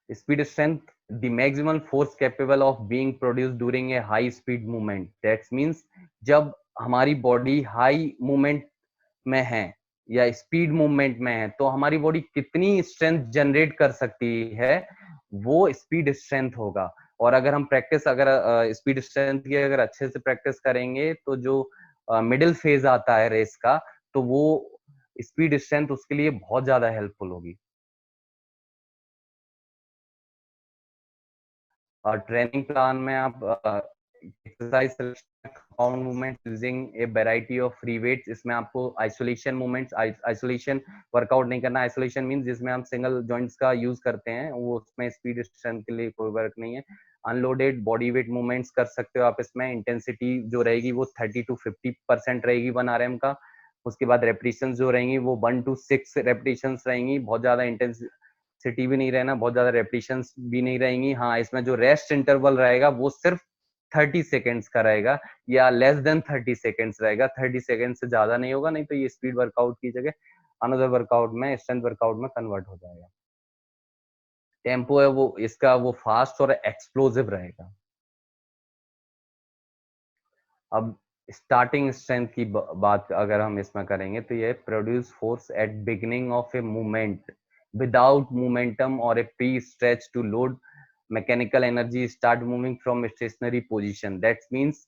speed strength, the maximum force capable of being produced during a high speed movement, that means जब हमारी बॉडी हाई मूवमेंट में है या स्पीड मूवमेंट में है तो हमारी बॉडी कितनी स्ट्रेंथ जनरेट कर सकती है, वो स्पीड स्ट्रेंथ होगा। और अगर हम प्रैक्टिस अगर स्पीड स्ट्रेंथ की अगर अच्छे से प्रैक्टिस करेंगे तो जो मिडिल फेज आता है रेस का, तो वो स्पीड स्ट्रेंथ उसके लिए बहुत ज्यादा हेल्पफुल होगी। और ट्रेनिंग प्लान में आप exercise compound movement using a variety of free weights, इसमें आपको आइसोलेशन मूवमेंट्स, आइसोलेशन वर्कआउट नहीं करना। आइसोलेशन मींस जिसमें हम सिंगल जॉइंट्स का यूज करते हैं, वो उसमें स्पीड स्ट्रेंथ के लिए कोई वर्क नहीं है। अनलोडेड बॉडी वेट मूवमेंट्स कर सकते हो आप इसमें, इंटेंसिटी जो रहेगी वो 30 to 50% रहेगी 1 RM का। उसके बाद रेपिटेशन जो रहेंगी वो 1 to 6 रेपिटेशन रहेंगी, बहुत ज्यादा इंटेंस सिटी भी नहीं रहना, बहुत ज्यादा रेपिटेशंस भी नहीं रहेंगी। हाँ, इसमें जो रेस्ट इंटरवल रहेगा वो सिर्फ 30 सेकेंड्स का रहेगा या लेस देन 30 सेकेंड्स रहेगा, 30 सेकेंड से ज्यादा नहीं होगा, नहीं तो ये स्पीड वर्कआउट की जगह अनदर वर्कआउट में, स्ट्रेंथ वर्कआउट में कन्वर्ट हो जाएगा। टेम्पो है वो इसका वो फास्ट और एक्सप्लोसिव रहेगा। अब स्टार्टिंग स्ट्रेंथ की बात अगर हम इसमें करेंगे तो ये produce force at beginning of a movement without momentum और a pre stretch to load mechanical energy start moving from stationary position. That means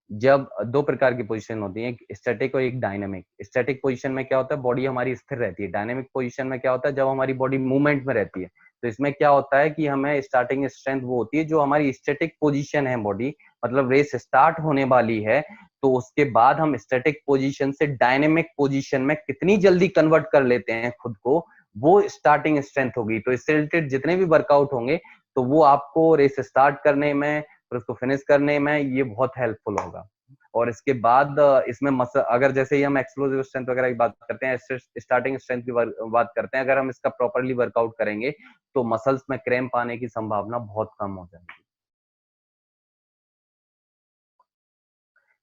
जब दो प्रकार की पोजीशन होती है, एक स्टैटिक और एक डायनेमिक। स्टैटिक पोजीशन में क्या होता है, बॉडी हमारी स्थिर रहती है। डायनेमिक पोजीशन में क्या होता है, जब हमारी बॉडी मूवमेंट में रहती है। तो इसमें क्या होता है कि हमें स्टार्टिंग स्ट्रेंथ वो होती है जो हमारी स्टैटिक पोजीशन है बॉडी, मतलब रेस स्टार्ट होने वाली है तो उसके बाद हम स्टैटिक पोजीशन से डायनेमिक पोजीशन में कितनी जल्दी कन्वर्ट कर लेते हैं खुद को, वो स्टार्टिंग स्ट्रेंथ होगी। तो इससे रिलेटेड जितने भी वर्कआउट होंगे तो वो आपको रेस स्टार्ट करने में और उसको फिनिश करने में ये बहुत हेल्पफुल होगा। और इसके बाद इसमें मसल, अगर जैसे ही हम एक्सप्लोसिव स्ट्रेंथ वगैरह की बात करते हैं, स्टार्टिंग स्ट्रेंथ की बात करते हैं, अगर हम इसका प्रॉपरली वर्कआउट करेंगे तो मसल्स में क्रैम्प आने की संभावना बहुत कम हो जाएगी।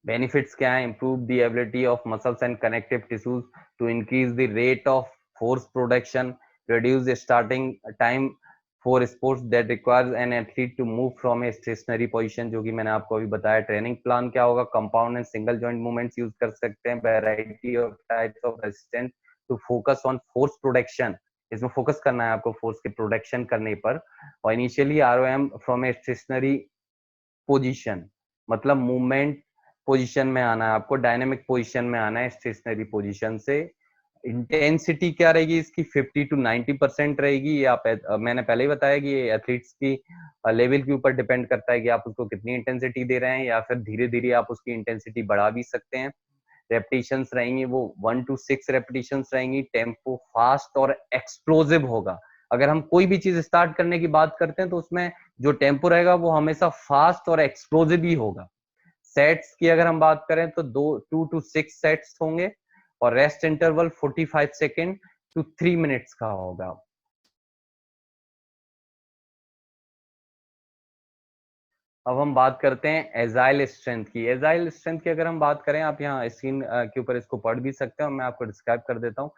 बेनिफिट्स क्या है? Improve the ability of muscles and connective tissues to increase the rate of force production, reduce the starting time for sports that requires an athlete to move from a stationary position, जो कि मैंने आपको अभी बताया। Training plan क्या होगा? Compound and single joint movements use कर सकते हैं, variety of types of resistance to focus on force production, इसमें फोकस करना है आपको फोर्स के प्रोडक्शन करने पर। और initially ROM from a stationary position, मतलब मूवमेंट पोजीशन में आना है आपको, डायनेमिक पोजीशन में आना है स्टेशनरी पोजीशन से। इंटेंसिटी क्या रहेगी इसकी? 50 to 90% रहेगी। ये आप मैंने पहले ही बताया कि ये एथलीट्स की लेवल के ऊपर डिपेंड करता है कि आप उसको कितनी इंटेंसिटी दे रहे हैं, या फिर धीरे धीरे आप उसकी इंटेंसिटी बढ़ा भी सकते हैं। रेपिटेशंस रहेंगी वो 1 to 6 रेपिटेशंस रहेंगी। टेम्पो फास्ट और एक्सप्लोसिव होगा। अगर हम कोई भी चीज स्टार्ट करने की बात करते हैं तो उसमें जो टेम्पो रहेगा वो हमेशा फास्ट और एक्सप्लोसिव ही होगा। सेट्स की अगर हम बात करें तो 2 to 6 सेट्स होंगे और rest interval 45 second to 3 minutes का होगा। अब हम बात करते हैं एजाइल स्ट्रेंथ की। एजाइल स्ट्रेंथ की अगर हम बात करें, आप यहाँ स्क्रीन के ऊपर इसको पढ़ भी सकते हो, मैं आपको डिस्क्राइब कर देता हूँ।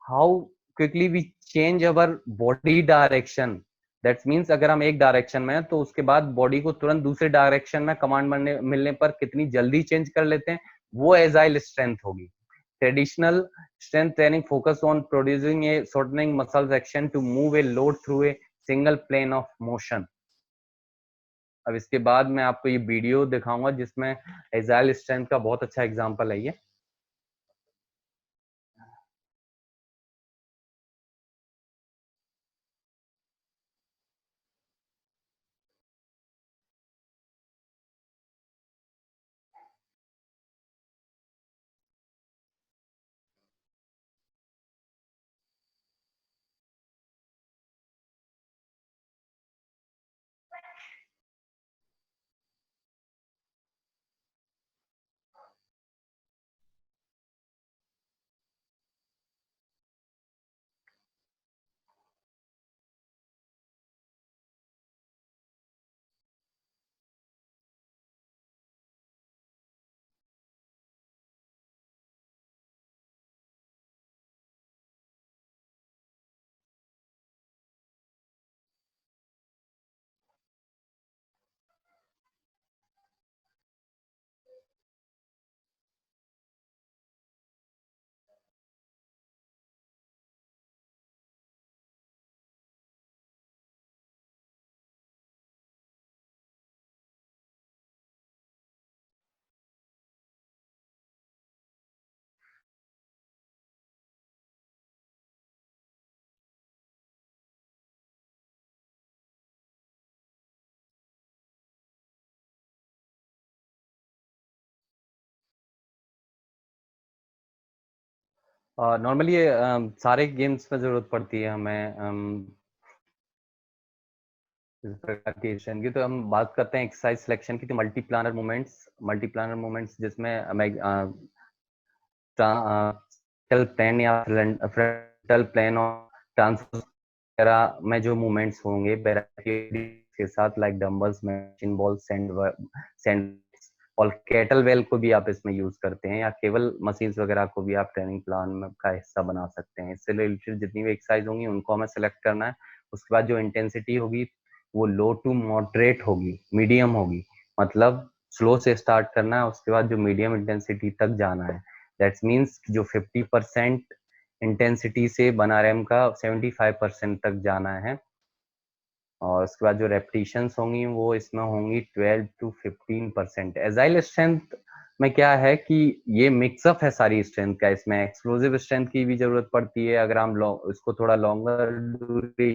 How quickly we change our body direction, that means अगर हम एक डायरेक्शन में हैं तो उसके बाद बॉडी को तुरंत दूसरे डायरेक्शन में कमांड मिलने पर कितनी जल्दी चेंज कर लेते हैं, वो एजाइल स्ट्रेंथ होगी। Traditional strength training focus on producing a shortening muscle action to move a load through a single plane of motion. अब इसके बाद मैं आपको ये वीडियो दिखाऊंगा जिसमें एजाइल स्ट्रेंथ का बहुत अच्छा एग्जांपल है ये। नॉर्मली ये सारे गेम्स में जरूरत पड़ती है हमें इस प्रकार की स्ट्रेंथ की। तो हम बात करते हैं एक्सरसाइज सिलेक्शन की। तो मल्टी प्लानर मूवमेंट्स जिसमें हमें फ्रंटल प्लेन या फ्रंटल प्लेन और ट्रांसवर्स वगैरह में जो मूवमेंट्स होंगे के साथ, like dumbbells, machine ball, sand और केटल वेल को भी आप इसमें यूज करते हैं, या केवल मशीन्स वगैरह को भी आप ट्रेनिंग प्लान में का हिस्सा बना सकते हैं। इससे रिलेटेड जितनी भी एक्सरसाइज होंगी उनको हमें सेलेक्ट करना है। उसके बाद जो इंटेंसिटी होगी वो लो टू मॉडरेट होगी, मीडियम होगी, मतलब स्लो से स्टार्ट करना है, उसके बाद जो मीडियम इंटेंसिटी तक जाना है। दैट्स मीन्स जो 50% इंटेंसिटी से बना रैम का 75% तक जाना है। और उसके बाद जो रेपिटेशंस होंगी वो इसमें होंगी 12 to 15%। एजाइल स्ट्रेंथ में क्या है कि ये मिक्सअप है सारी स्ट्रेंथ का। इसमें एक्सप्लोसिव स्ट्रेंथ की भी जरूरत पड़ती है, अगर हम इसको थोड़ा लॉन्गर दूरी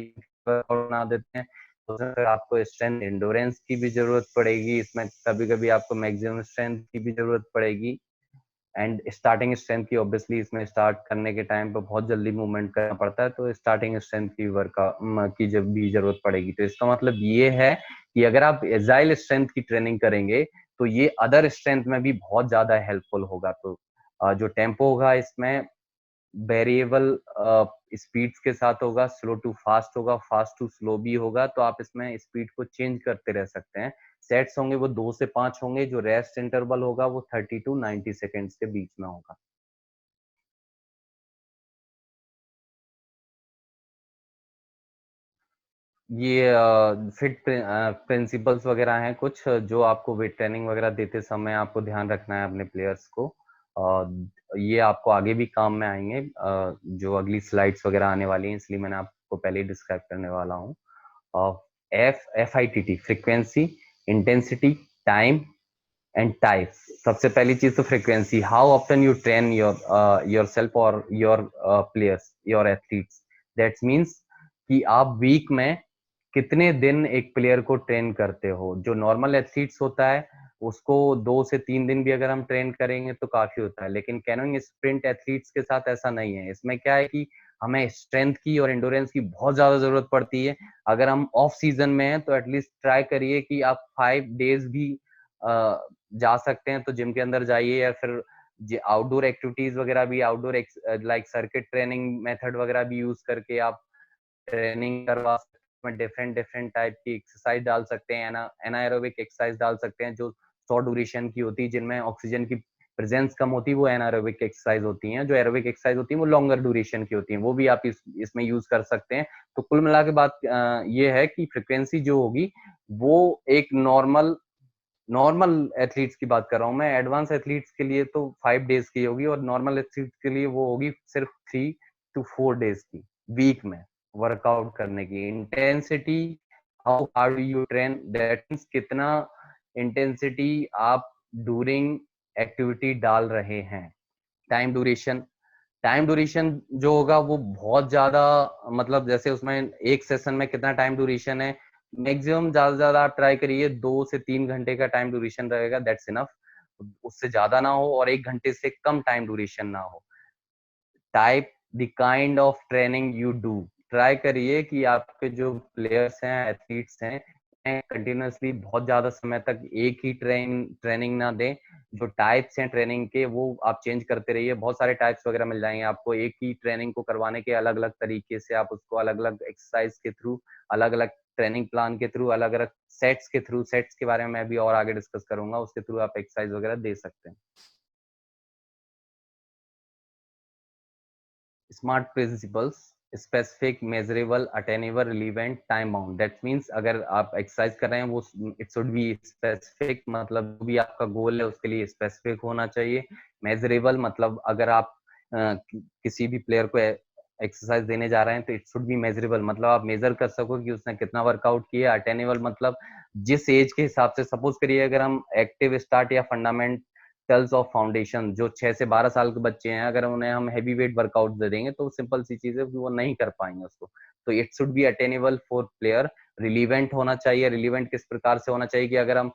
बना देते हैं तो फिर आपको स्ट्रेंथ एंडोरेंस की भी जरूरत पड़ेगी। इसमें कभी कभी आपको मैक्सिमम स्ट्रेंथ की भी जरूरत पड़ेगी। एंड स्टार्टिंग स्ट्रेंथ की ऑब्वियसली इसमें स्टार्ट करने के टाइम पे बहुत जल्दी मूवमेंट करना पड़ता है, तो स्टार्टिंग स्ट्रेंथ की की जब भी जरूरत पड़ेगी। तो इसका मतलब ये है कि अगर आप एजाइल स्ट्रेंथ की ट्रेनिंग करेंगे तो ये अदर स्ट्रेंथ में भी बहुत ज्यादा हेल्पफुल होगा। तो जो टेम्पो होगा इसमें वेरिएबल स्पीड्स के साथ होगा, स्लो टू फास्ट होगा, फास्ट टू स्लो भी होगा। तो आप इसमें स्पीड को चेंज करते रह सकते हैं। सेट्स होंगे वो 2 से 5 होंगे। जो रेस्ट इंटरवल होगा वो 30 to 90 सेकेंड्स के बीच में होगा। ये फिट प्रिंसिपल्स वगैरह हैं कुछ जो आपको वेट ट्रेनिंग वगैरह देते समय आपको ध्यान रखना है अपने प्लेयर्स को। ये आपको आगे भी काम में आएंगे, जो अगली स्लाइड्स वगैरह आने वाली हैं, इसलिए मैंने आपको पहले ही डिस्क्राइब करने वाला हूँ। FITT, frequency, intensity, time and type. सबसे पहली चीज तो frequency, how often you train your self और your players, your athletes. That's means कि आप वीक में कितने दिन एक प्लेयर को ट्रेन करते हो। जो नॉर्मल एथलीट्स होता है उसको 2 से 3 दिन भी अगर हम ट्रेन करेंगे तो काफी होता है, लेकिन कैनोइंग स्प्रिंट एथलीट्स के साथ ऐसा नहीं है। इसमें क्या है कि हमें स्ट्रेंथ की और एंडोरेंस की बहुत ज्यादा जरूरत पड़ती है। अगर हम ऑफ सीजन में हैं तो एटलीस्ट ट्राई करिए कि आप 5 डेज भी जा सकते हैं तो जिम के अंदर जाइए, या फिर आउटडोर एक्टिविटीज वगैरह भी, outdoor like circuit training method वगैरह भी यूज करके आप ट्रेनिंग करवा सकते हैं। डिफरेंट डिफरेंट टाइप की एक्सरसाइज डाल सकते हैं, एनाएरोबिक एक्सरसाइज डाल सकते हैं जो शॉर्ट ड्यूरेशन की होती है, जिनमें ऑक्सीजन की प्रेजेंस कम होती है, वो एनाएरोबिक एक्सरसाइज होती हैं। जो एरोबिक एक्सरसाइज होती है वो लॉन्गर ड्यूरेशन की होती हैं, वो भी आप इसमें यूज कर सकते हैं। तो कुल मिला के बात ये है कि फ्रिक्वेंसी जो होगी वो एक नॉर्मल नॉर्मल एथलीट्स की बात कर रहा हूँ मैं। एडवांस एथलीट्स के लिए तो 5 डेज की होगी, और नॉर्मल एथलीट्स के लिए वो होगी सिर्फ 3 to 4 डेज की वीक में वर्कआउट करने की। Intensity how hard you train, that means कितना इंटेंसिटी आप ड्यूरिंग एक्टिविटी डाल रहे हैं। टाइम ड्यूरेशन, टाइम ड्यूरेशन जो होगा वो बहुत ज्यादा, मतलब जैसे उसमें एक सेशन में कितना टाइम ड्यूरेशन है, मैक्सिमम ज्यादा से ज्यादा आप ट्राई करिए 2 से 3 घंटे का टाइम ड्यूरेशन रहेगा, दैट्स इनफ। उससे ज्यादा ना हो और 1 घंटे से कम टाइम ड्यूरेशन ना हो। Type the kind of training you do, try करिए कि आपके जो प्लेयर्स हैं, एथलीट्स हैं, कंटिन्यूसली बहुत ज्यादा समय तक एक ही ट्रेनिंग ना दें। जो टाइप्स हैं ट्रेनिंग के वो आप चेंज करते रहिए, बहुत सारे टाइप्स वगैरह मिल जाएंगे आपको। एक ही ट्रेनिंग को करवाने के अलग अलग तरीके से आप उसको अलग अलग एक्सरसाइज के थ्रू, अलग अलग ट्रेनिंग प्लान के थ्रू, अलग अलग सेट्स के थ्रू, सेट्स के बारे में मैं भी और आगे डिस्कस करूंगा, उसके थ्रू आप एक्सरसाइज वगैरह दे सकते हैं। Smart principles, specific, measurable, attainable, relevant, time bound. That means अगर आप एक्सरसाइज कर रहे हैं वो इट शुड बी स्पेसिफिक, मतलब जो भी आपका गोल है उसके लिए स्पेसिफिक होना चाहिए। मेजरेबल मतलब अगर आप किसी भी प्लेयर को एक्सरसाइज देने जा रहे हैं तो इट शुड बी मेजरेबल, मतलब आप मेजर कर सको कि उसने कितना वर्कआउट किया। अटेनेबल मतलब जिस एज के हिसाब से, सपोज करिए अगर हम एक्टिव स्टार्ट या फंडामेंट टल्स ऑफ फाउंडेशन, जो 6 से 12 साल के बच्चे हैं, अगर उन्हें हम हैवी वेट वर्कआउट दे देंगे तो सिंपल सी चीज है वो नहीं कर पाएंगे उसको। तो it should B attainable for player. Relevant होना चाहिए, रिलीवेंट किस प्रकार से होना चाहिए कि अगर हम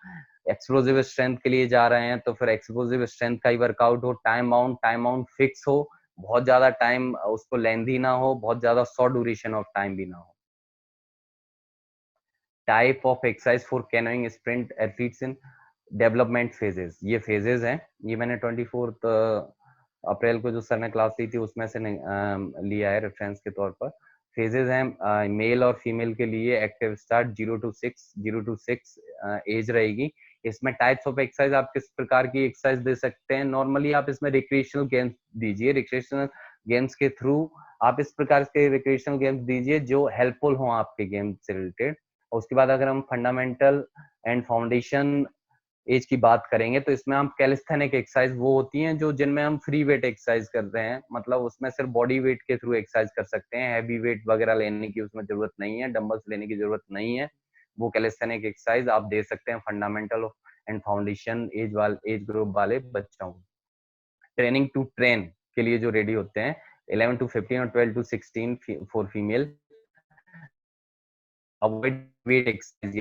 एक्सप्लोजिव स्ट्रेंथ के लिए जा रहे हैं तो फिर एक्सप्लोजिव स्ट्रेंथ का ही वर्कआउट हो। टाइम बाउंड फिक्स हो, बहुत ज्यादा टाइम उसको लेंथी ना हो, बहुत ज्यादा शॉर्ट ड्यूरेशन ऑफ टाइम भी ना हो। Type of exercise for canoeing sprint athletes in development phases, ये फेजेस हैं। ये मैंने 24 अप्रैल को जो सर ने क्लास ली थी उसमें से लिया है रेफरेंस के तौर पर। फेजेस हैं मेल और फीमेल के लिए। एक्टिव स्टार्ट 0 to 6 एज रहेगी। इसमें टाइप्स ऑफ एक्सरसाइज आप किस प्रकार की एक्सरसाइज दे सकते हैं, नॉर्मली आप इसमें रिक्रिएशनल गेम्स दीजिए। रिक्रिएशनल गेम्स के थ्रू आप इस प्रकार के रिक्रिएशनल गेम्स दीजिए जो हेल्पफुल हो आपके गेम से रिलेटेड। और उसके बाद अगर हम फंडामेंटल एंड फाउंडेशन एज की बात करेंगे तो इसमें हम कैलिस्थेनिक एक्सरसाइज वो होती हैं जो जिनमें हम फ्री वेट एक्सरसाइज करते हैं, मतलब उसमें सिर्फ बॉडी वेट के थ्रू एक्सरसाइज कर सकते हैं, हैवी वेट वगैरह लेने की उसमें जरूरत नहीं है, डंबल्स लेने की जरूरत नहीं है। वो कैलिस्थेनिक एक्सरसाइज आप दे सकते हैं fundamental and foundation age group वाले बच्चों को। ट्रेनिंग टू ट्रेन के लिए जो रेडी होते हैं 11 to 15 और 12 to 16 for female. Avoid weight exercise,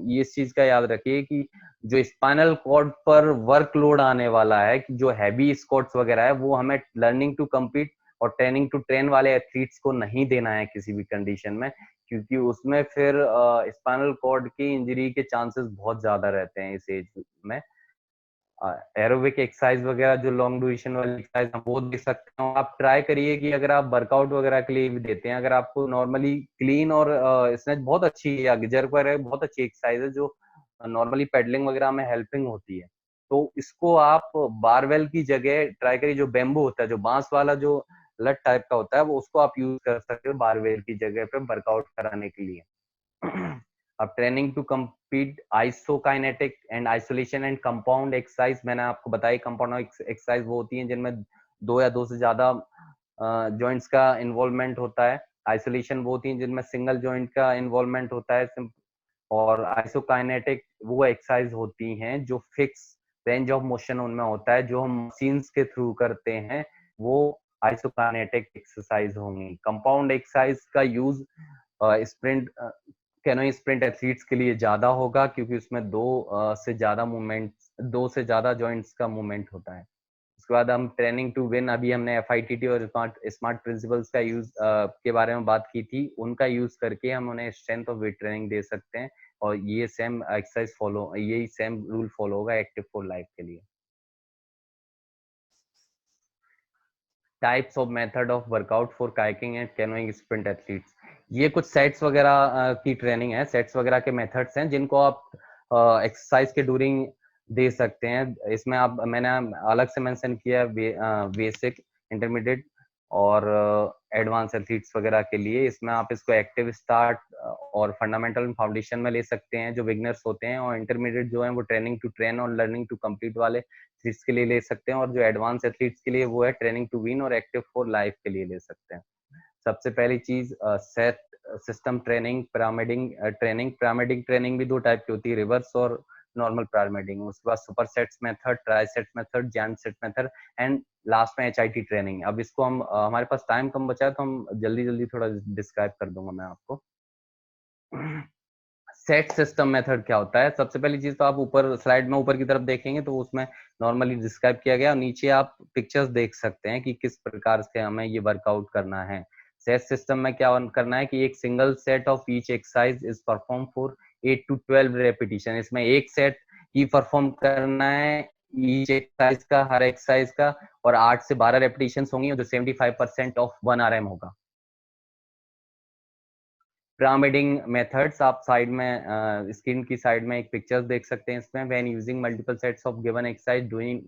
ये इस चीज का याद रखिए कि जो स्पाइनल कॉर्ड पर वर्कलोड आने वाला है, कि जो हैवी स्क्वाट्स वगैरह है वो हमें लर्निंग टू कम्पीट और ट्रेनिंग टू ट्रेन वाले एथलीट्स को नहीं देना है किसी भी कंडीशन में, क्योंकि उसमें फिर स्पाइनल कॉर्ड की इंजरी के चांसेस बहुत ज्यादा रहते हैं इस एज में। एरोबिक एक्सरसाइज वगैरह जो लॉन्ग ड्यूरेशन वाली एक्सरसाइज हम वो दे सकते हैं। आप ट्राई करिए कि अगर आप वर्कआउट वगैरह के लिए भी देते हैं, अगर आपको नॉर्मली क्लीन और स्नेच बहुत अच्छी है, जर्क वगैरह बहुत अच्छी एक्सरसाइज है जो नॉर्मली पेडलिंग वगैरह में हेल्पिंग होती है, तो इसको आप बारवेल की जगह ट्राई करिए। जो बेम्बू होता है, जो बांस वाला जो लट टाइप का होता है, वो उसको आप यूज कर सकते हो बारवेल की जगह पे वर्कआउट कराने के लिए। अब training to compete isokinetic and isolation and compound exercise, मैंने आपको बताई कंपाउंड एक्सरसाइज वो होती हैं जिनमें 2 या 2 से ज्यादा जॉइंट्स का इन्वॉल्वमेंट होता है। आइसोलेशन वो होती हैं जिनमें सिंगल जॉइंट का इन्वॉल्वमेंट होता है। और आइसोकाइनेटिक वो एक्सरसाइज होती हैं जो फिक्स रेंज ऑफ मोशन उनमें होता है, जो हम मशीन्स के थ्रू करते हैं, वो आइसोकाइनेटिक एक्सरसाइज होंगी। कंपाउंड एक्सरसाइज का use sprint canoeing sprint athletes के लिए ज्यादा होगा, क्योंकि उसमें दो से ज्यादा जॉइंट्स का मूवमेंट होता है। उसके बाद हम ट्रेनिंग टू विन, अभी हमने FITT और स्मार्ट प्रिंसिपल्स का यूज के बारे में बात की थी, उनका यूज करके हम उन्हें स्ट्रेंथ ऑफ वेट ट्रेनिंग दे सकते हैं। और ये सेम एक्सरसाइज फॉलो, यही सेम रूल फॉलो होगा एक्टिव फॉर लाइफ के लिए। Types of method of workout for kayaking and canoeing sprint athletes, ये कुछ सेट्स वगैरह की ट्रेनिंग है, सेट्स वगैरह के मेथड्स हैं जिनको आप एक्सरसाइज के ड्यूरिंग दे सकते हैं। इसमें आप, मैंने अलग से मेंशन किया है बेसिक, इंटरमीडिएट और एडवांस एथलीट्स वगैरह के लिए। इसमें आप इसको एक्टिव स्टार्ट और फंडामेंटल फाउंडेशन में ले सकते हैं जो बिगनर्स होते हैं, और इंटरमीडिएट जो है वो ट्रेनिंग टू ट्रेन और लर्निंग टू कंप्लीट वाले एथलीट्स के लिए ले सकते हैं, और जो एडवांस एथलीट्स के लिए वो है ट्रेनिंग टू विन और एक्टिव फॉर लाइफ के लिए ले सकते हैं। सबसे पहली चीज set system training, pyramiding training भी दो टाइप की होती है, रिवर्स और नॉर्मल पिरामिडिंग। उसके बाद super sets method, try sets method, giant set method and last में HIT ट्रेनिंग। अब इसको हम हमारे पास टाइम कम बचा है तो हम जल्दी जल्दी थोड़ा डिस्क्राइब कर दूंगा मैं आपको। सेट सिस्टम मेथड क्या होता है? सबसे पहली चीज तो आप ऊपर स्लाइड में ऊपर की तरफ देखेंगे तो उसमें नॉर्मली डिस्क्राइब किया गया, और नीचे आप पिक्चर्स देख सकते हैं कि किस प्रकार से हमें ये वर्कआउट करना है। सेट सिस्टम में क्या करना है कि एक single set of each exercise is perform for 8 to 12 repetition. इसमें एक सेट ही परफॉर्म करना है ईच एक्सरसाइज का, हर एक्सरसाइज का, और 8 से 12 रेपिटेशन होंगी जो 75% ऑफ 1 RM होगा। पिरामिडिंग मेथड्स आप साइड में स्क्रीन की साइड में एक पिक्चर्स देख सकते हैं। इसमें when using multiple sets of given exercise doing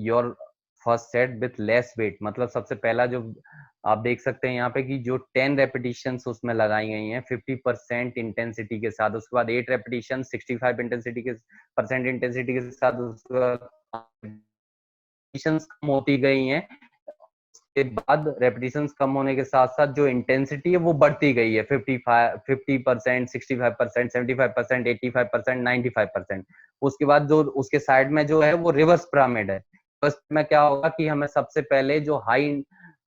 your first set with less weight, मतलब सबसे पहला जो आप देख सकते हैं यहाँ पे कि जो 10 रेपिटेशंस उसमें लगाई गई हैं 50% इंटेंसिटी के साथ, उसके बाद 8 रेपिटेशन 65 इंटेंसिटी के इंटेंसिटी के साथ, उसके बाद कम होती गई हैं। के बाद रेपिटेशंस कम होने के साथ साथ जो इंटेंसिटी है वो बढ़ती गई है 50%, 65%, 75%, 85%, 95%। उसके बाद जो उसके साइड में जो है वो रिवर्स पिरामिड है। फर्स्ट में क्या होगा कि हमें सबसे पहले जो हाई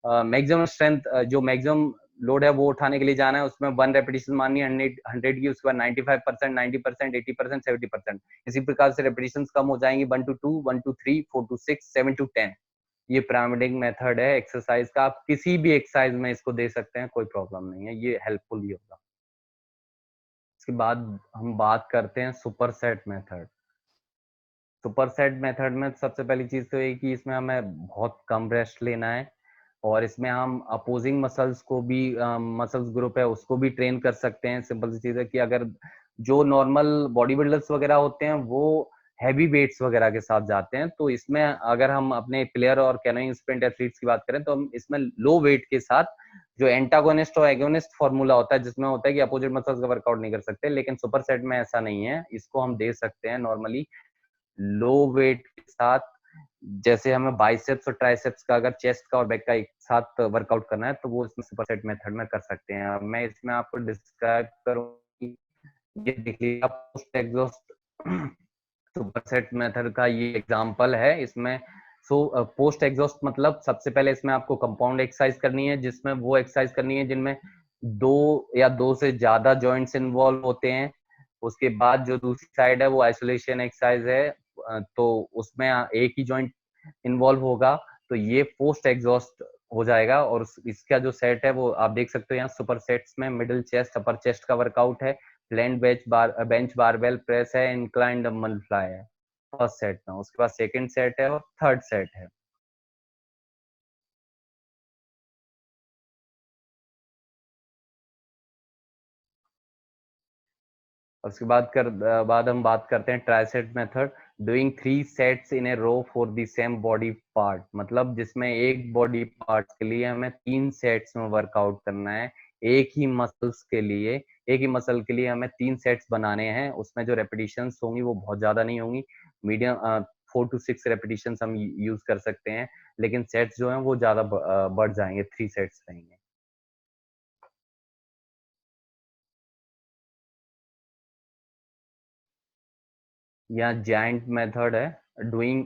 मैक्सिमम स्ट्रेंथ, जो मैक्सिमम लोड है वो उठाने के लिए जाना है, उसमें 1 रेपिटेशन माननी है 100 की, उसके बाद 95%, 90%, 80%, 70%। इसी प्रकार से रेपिटेशन कम हो जाएंगी 1 to 2, 1 to 3, 4 to 6, 7 to 10। ये पिरामिडिंग मेथड है एक्सरसाइज का, आप किसी भी एक्सरसाइज में इसको दे सकते हैं, कोई प्रॉब्लम नहीं है, ये हेल्पफुल ही होगा। इसके बाद हम बात करते हैं super set method. Super set method में सबसे पहली चीज तो ये कि इसमें हमें बहुत कम रेस्ट लेना है, और इसमें हम अपोजिंग मसल्स को भी, मसल्स ग्रुप है उसको भी ट्रेन कर सकते हैं। सिंपल सी चीज है कि अगर जो नॉर्मल बॉडी बिल्डर्स वगैरह होते हैं वो हैवी वेट्स वगैरह के साथ जाते हैं, तो इसमें अगर हम अपने प्लेयर और कैनोइंग स्प्रिंट एथलीट्स की बात करें तो हम इसमें लो वेट के साथ जो एंटागोनिस्ट और एगोनिस्ट फॉर्मूला होता है जिसमें होता है कि अपोजिट मसल्स का वर्कआउट नहीं कर सकते, लेकिन सुपर सेट में ऐसा नहीं है, इसको हम दे सकते हैं नॉर्मली लो वेट के साथ। जैसे हमें बाइसेप्स और ट्राइसेप्स का, अगर चेस्ट का और बैक का एक साथ वर्कआउट करना है तो वो इसमें सुपर सेट मेथड में कर सकते हैं। मैं इसमें आपको डिस्क्राइब करूँ, ये देख लीजिए post exhaust super set method का ये एग्जांपल है। इसमें पोस्ट एग्जॉस्ट मतलब सबसे पहले इसमें आपको कंपाउंड एक्सरसाइज करनी है, जिसमें वो एक्सरसाइज करनी है जिनमें 2 से ज्यादा जॉइंट्स इन्वॉल्व होते हैं। उसके बाद जो दूसरी साइड है वो आइसोलेशन एक्सरसाइज है, तो उसमें एक ही जॉइंट इन्वॉल्व होगा, तो ये पोस्ट एग्जॉस्ट हो जाएगा। और इसका जो सेट है वो आप देख सकते हो यहाँ सुपर सेट्स में मिडिल चेस्ट, अपर चेस्ट का वर्कआउट है, प्लेन बेंच बारबेल प्रेस है, इंक्लाइन डंबल फ्लाई है फर्स्ट सेट में। उसके बाद सेकंड सेट है और थर्ड सेट है। उसके बाद हम बात करते हैं triset method, doing 3 sets in a row for the same body part, मतलब जिसमें एक बॉडी पार्ट के लिए हमें 3 सेट्स में वर्कआउट करना है। एक ही मसल्स के लिए, एक ही मसल के लिए हमें 3 सेट्स बनाने हैं। उसमें जो रेपिटेशंस होंगी वो बहुत ज्यादा नहीं होंगी, मीडियम 4 to 6 रेपिटेशंस हम यूज कर सकते हैं, लेकिन सेट्स जो हैं वो ज्यादा बढ़ जाएंगे, 3 सेट्स रहेंगे। या जाइंट मेथड है, doing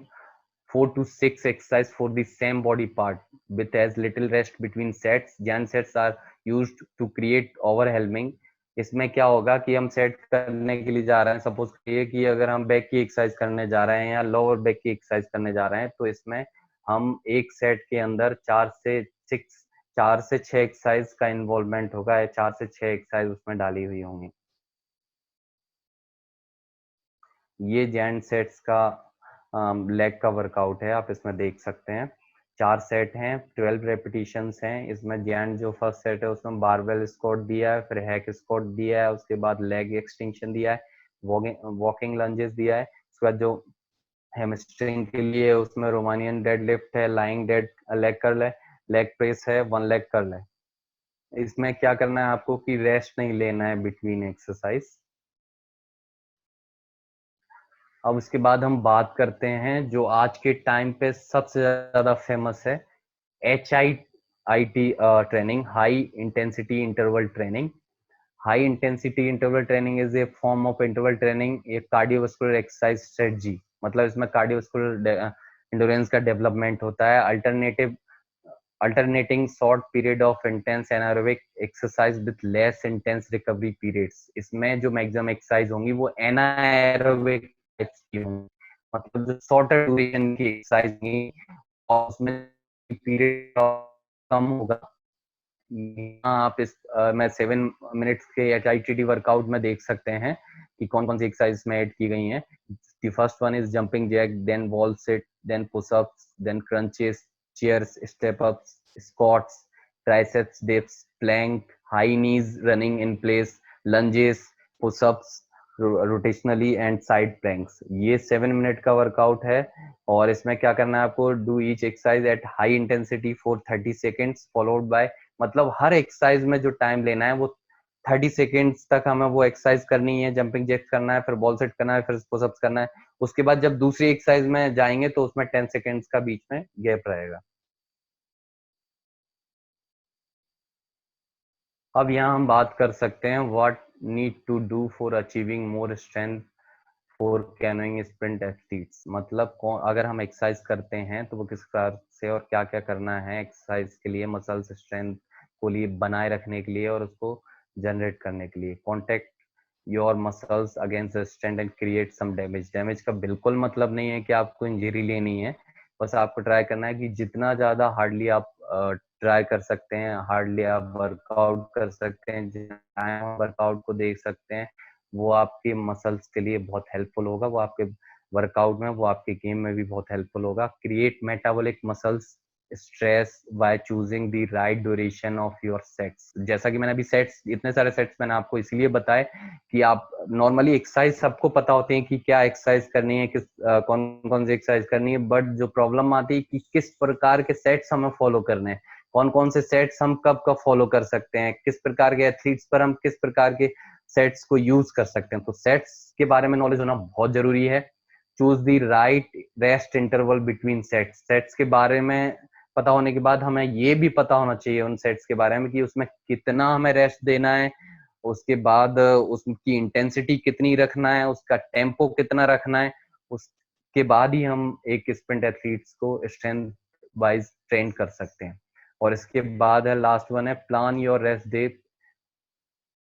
4 to 6 exercise for the same body part with as little rest between sets. Jan sets are used to create overwhelming. इसमें क्या होगा कि हम सेट करने के लिए जा रहे हैं, सपोज करिए कि अगर हम बैक की एक्सरसाइज करने जा रहे हैं या लोअर बैक की एक्सरसाइज करने जा रहे हैं, तो इसमें हम एक सेट के अंदर 4 से 6 एक्सरसाइज का इन्वॉल्वमेंट होगा, या 4 से 6 एक्सरसाइज उसमें डाली हुई होंगी। ये जैंट सेट्स का लेग का वर्कआउट है, आप इसमें देख सकते हैं 4 सेट हैं, 12 रेपिटेशंस हैं। इसमें जैंट जो फर्स्ट सेट है उसमें बारबेल स्क्वाट दिया है, फिर हैक स्क्वाट दिया है, उसके बाद लेग एक्सटेंशन दिया है, वॉकिंग लंजेस दिया है। उसके बाद जो हैमस्ट्रिंग के लिए उसमें रोमानियन डेड लिफ्ट है, लाइंग डेड लेग कर्ल है, लेग प्रेस है, 1 लेग कर्ल है। इसमें क्या करना है आपको कि रेस्ट नहीं लेना है बिटवीन एक्सरसाइज। अब उसके बाद हम बात करते हैं जो आज के टाइम पे सबसे ज्यादा फेमस है, HIT IT training, high intensity interval training. High intensity interval training is a form of interval training, a cardiovascular exercise strategy. मतलब इसमें cardiovascular endurance का development होता है. Alternating short period of intense anaerobic exercise with less intense recovery periods. इसमें जो maximum exercise होंगी वो anaerobic types की होंगी, मतलब जो shorter duration की exercise होंगी और उसमें period कम होगा. यहाँ आप इस मैं 7 मिनट्स के HIIT वर्कआउट में देख सकते हैं कि कौन कौन सी एक्सरसाइज में ऐड की गई हैं. The first one is jumping jack, then wall sit, then push-ups, then crunches, chairs, step-ups, squats, triceps dips, plank, high knees running in place, lunges, push-ups, rotationally and side planks. ये 7 minute का workout है और इसमें क्या करना है आपको, do each exercise at high intensity for 30 seconds followed by, मतलब हर एक्सरसाइज में जो टाइम लेना है वो 30 सेकेंड्स तक हमें वो एक्सरसाइज करनी है. जंपिंग जैक्स करना है, फिर बॉल सेट करना है, फिर पुशअप्स करना है. उसके बाद जब दूसरी एक्सरसाइज में जाएंगे तो उसमें 10 सेकेंड्स का बीच में गैप रहेगा. अब यहाँ हम बात कर सकते हैं what need to do for achieving more strength for canoeing sprint athletes. मतलब अगर हम एक्सरसाइज करते हैं तो वो किस प्रकार से और क्या क्या करना है एक्सरसाइज के लिए, मसल्स स्ट्रेंथ को लिए बनाए रखने के लिए और उसको जनरेट करने के लिए. Contact your muscles against strength and create some damage. Damage का बिल्कुल मतलब नहीं है कि आपको इंजरी लेनी है, बस आपको ट्राई करना है कि जितना ज्यादा हार्डली आप ट्राई कर सकते हैं, हार्डली आप वर्कआउट कर सकते हैं, जितना वर्कआउट को देख सकते हैं, वो आपके मसल्स के लिए बहुत हेल्पफुल होगा, वो आपके वर्कआउट में, वो आपके गेम में भी बहुत हेल्पफुल होगा. Create metabolic muscles stress by choosing the right duration of your sets. जैसा कि मैंने अभी सेट्स, इतने सारे सेट्स मैंने आपको इसलिए बताए कि आप नॉर्मली एक्सरसाइज सबको पता होती है कि क्या एक्सरसाइज करनी है, किस कौन कौन सी एक्सरसाइज करनी है, बट जो प्रॉब्लम आती है कि किस प्रकार के सेट्स हमें फॉलो करने हैं, कौन कौन से सेट्स हम कब कब फॉलो कर सकते हैं, किस प्रकार के एथलीट्स पर हम किस प्रकार के सेट्स को यूज कर सकते हैं. तो सेट्स के बारे में नॉलेज होना बहुत जरूरी है. Choose the right rest interval between sets. Sets के बारे में पता होने के बाद हमें ये भी पता होना चाहिए उन सेट्स के बारे में कि उसमें कितना हमें रेस्ट देना है, उसके बाद उसकी इंटेंसिटी कितनी रखना है, उसका टेम्पो कितना रखना है. उसके बाद ही हम एक स्प्रिंट एथलीट्स को स्ट्रेंथ वाइज ट्रेन कर सकते हैं. और इसके बाद है लास्ट वन है plan your rest day.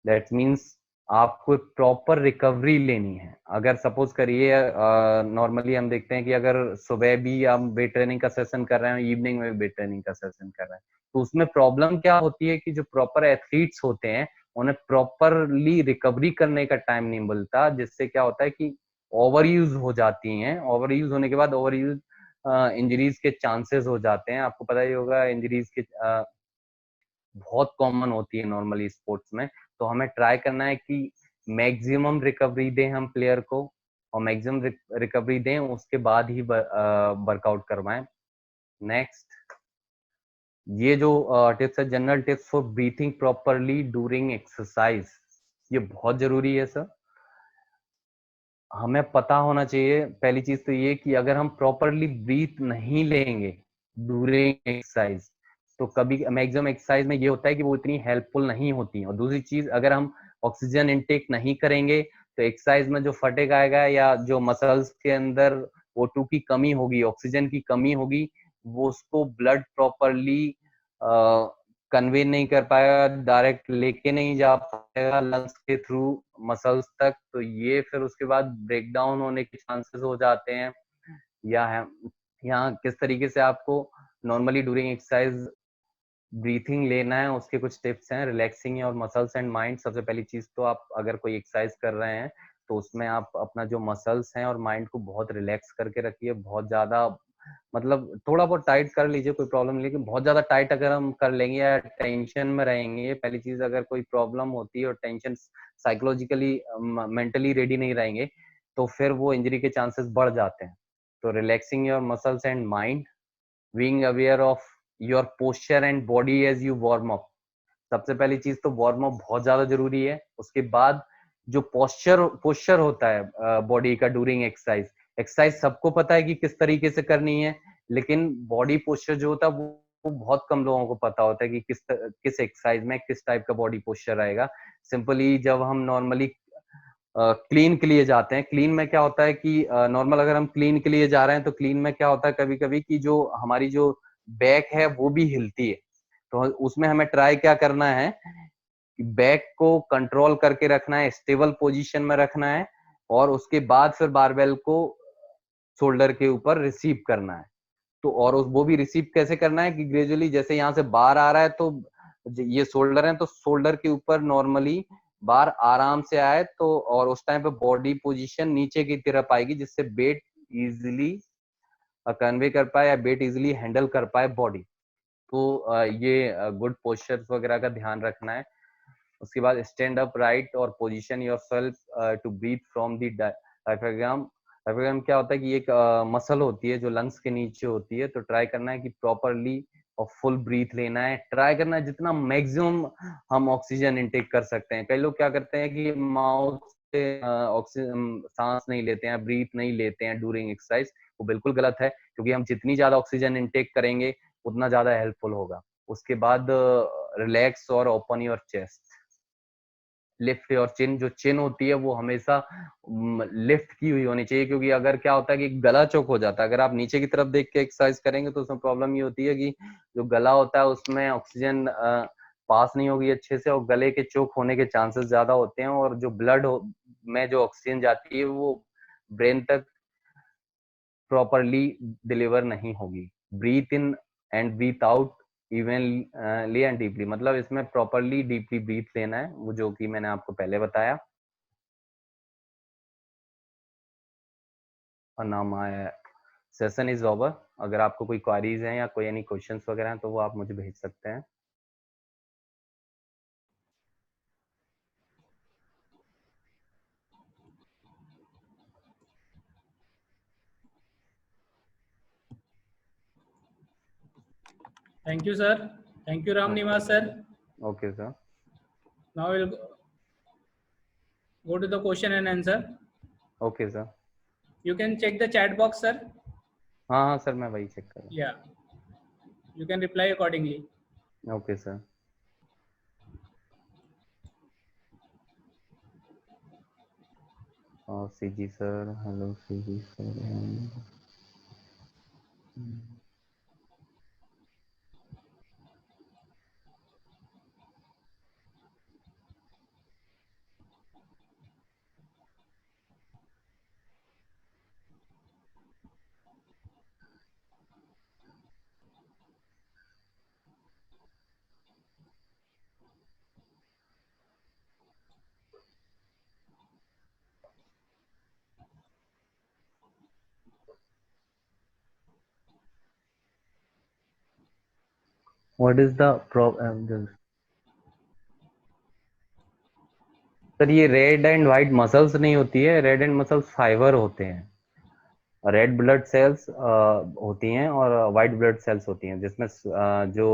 That means आपको प्रॉपर रिकवरी लेनी है. अगर सपोज करिए नॉर्मली हम देखते हैं कि अगर सुबह भी हम वेट ट्रेनिंग का सेशन कर रहे हैं, इवनिंग में भी वेट ट्रेनिंग का सेशन कर रहे हैं, तो उसमें प्रॉब्लम क्या होती है कि जो प्रॉपर एथलीट्स होते हैं उन्हें प्रॉपरली रिकवरी करने का टाइम नहीं मिलता, जिससे क्या होता है कि ओवर यूज हो जाती हैं. ओवर यूज होने के बाद ओवर यूज इंजरीज के चांसेस हो जाते हैं. आपको पता ही होगा इंजरीज के बहुत कॉमन होती है नॉर्मली स्पोर्ट्स में. तो हमें ट्राई करना है कि मैक्सिमम रिकवरी दें हम प्लेयर को, और मैक्सिमम रिकवरी दें उसके बाद ही वर्कआउट करवाएं. नेक्स्ट, ये जो टिप्स है, general tips for breathing properly during exercise, ये बहुत जरूरी है सर. हमें पता होना चाहिए पहली चीज तो ये कि अगर हम प्रॉपरली ब्रीथ नहीं लेंगे ड्यूरिंग एक्सरसाइज तो कभी मैक्सिमम एक्सरसाइज में ये होता है कि वो इतनी हेल्पफुल नहीं होती है. और दूसरी चीज, अगर हम ऑक्सीजन इनटेक नहीं करेंगे तो एक्सरसाइज में जो फटेग आएगा या जो मसल्स के अंदर O2 की कमी होगी, ऑक्सीजन की कमी होगी, वो उसको ब्लड प्रॉपरली कन्वे नहीं कर पाएगा, डायरेक्ट लेके नहीं जा पाएगा लंग्स के थ्रू मसल्स तक. तो ये फिर उसके बाद ब्रेक डाउन होने के चांसेस हो जाते हैं. या है यहाँ किस तरीके से आपको नॉर्मली ड्यूरिंग एक्सरसाइज ब्रीथिंग लेना है, उसके कुछ टिप्स हैं. Relaxing your muscles and mind. सबसे पहली चीज तो आप अगर कोई एक्सरसाइज कर रहे हैं तो उसमें आप अपना जो मसल्स हैं और माइंड को बहुत रिलैक्स करके रखिए. बहुत ज्यादा मतलब थोड़ा बहुत टाइट कर लीजिए, कोई प्रॉब्लम नहीं, लेकिन बहुत ज्यादा टाइट अगर हम कर लेंगे या टेंशन में रहेंगे, पहली चीज अगर कोई प्रॉब्लम होती है और टेंशन साइकोलॉजिकली मेंटली रेडी नहीं रहेंगे तो फिर वो इंजरी के चांसेस बढ़ जाते हैं. तो relaxing your muscles and mind, being aware of your posture and body as you warm up. सबसे पहली चीज तो वार्म अप बहुत ज्यादा जरूरी है. उसके बाद जो पोस्चर पोस्चर होता है बॉडी का ड्यूरिंग एक्सरसाइज, एक्सरसाइज सबको पता है कि किस तरीके से करनी है, लेकिन बॉडी पोस्चर जो होता है वो बहुत कम लोगों को पता होता है कि किस एक्सरसाइज में किस टाइप का बॉडी पोस्चर आएगा। सिंपली जब हम नॉर्मली क्लीन के लिए जाते हैं, क्लीन में क्या होता है कि नॉर्मल अगर हम क्लीन के लिए जा रहे हैं तो क्लीन में क्या होता है कभी कभी कि जो हमारी जो बैक है वो भी हिलती है। तो उसमें हमें ट्राई क्या करना है कि बैक को कंट्रोल करके रखना है, स्टेबल पोजीशन में रखना है, और उसके बाद फिर बारबेल को शोल्डर के ऊपर रिसीव करना है। तो और वो भी रिसीव कैसे करना है कि ग्रेजुअली जैसे यहाँ से बार आ रहा है तो ये शोल्डर है तो शोल्डर के ऊपर नॉर्मली बार आराम से आए, तो और उस टाइम पे बॉडी पोजीशन नीचे की तरफ आएगी जिससे वेट इजीली कन्वे कर पाए या वेट इजीली हैंडल कर पाए बॉडी। तो ये गुड पोस्चर्स वगैरह का ध्यान रखना है। उसके बाद स्टैंड अप राइट और position yourself to breathe from the diaphragm. Diaphragm क्या होता है कि एक मसल होती है जो लंग्स के नीचे होती है, तो ट्राई करना है कि प्रॉपरली और फुल ब्रीथ लेना है, ट्राई करना है जितना मैक्सिमम हम ऑक्सीजन इनटेक कर सकते हैं। कई लोग क्या करते हैं कि माउथ से ऑक्सीजन सांस नहीं लेते हैं, ब्रीथ नहीं लेते हैं ड्यूरिंग एक्सरसाइज। वो बिल्कुल गलत है, क्योंकि हम जितनी ज्यादा ऑक्सीजन इनटेक करेंगे उतना ज्यादा हेल्पफुल होगा। उसके बाद रिलैक्स और ओपन योर चेस्ट, लिफ्ट और चिन, जो चिन होती है वो हमेशा लिफ्ट की हुई होनी चाहिए, क्योंकि अगर क्या होता है कि गला चौक हो जाता है, अगर आप नीचे की तरफ देख के एक्सरसाइज करेंगे तो उसमें प्रॉब्लम ये होती है कि जो गला होता है उसमें ऑक्सीजन पास नहीं होगी अच्छे से, और गले के चौक होने के चांसेस ज्यादा होते हैं, और जो ब्लड में जो ऑक्सीजन जाती है वो ब्रेन तक प्रॉपरली डिलीवर नहीं होगी। Breathe in and breathe out evenly and deeply, मतलब इसमें प्रॉपरली डीपली ब्रीथ लेना है, वो जो कि मैंने आपको पहले बताया। और नाम सेशन इज ओवर। अगर आपको कोई क्वारीज हैं या कोई एनी क्वेश्चंस वगैरह हैं तो वो आप मुझे भेज सकते हैं। Thank you, sir. Thank you, Ram Nivas, sir. Okay sir. Now we'll go to the question and answer. Okay sir. You can check the chat box, sir. हाँ हाँ सर, मैं वही चेक कर रहा Yeah. You can reply accordingly. हूँ। Okay sir. और CG sir, hello CG sir. What is the problem sir? ये red and white muscles नहीं होती है, रेड एंड मसल्स फाइबर होते हैं। रेड ब्लड सेल्स होती हैं और व्हाइट ब्लड सेल्स होती हैं, जिसमें जो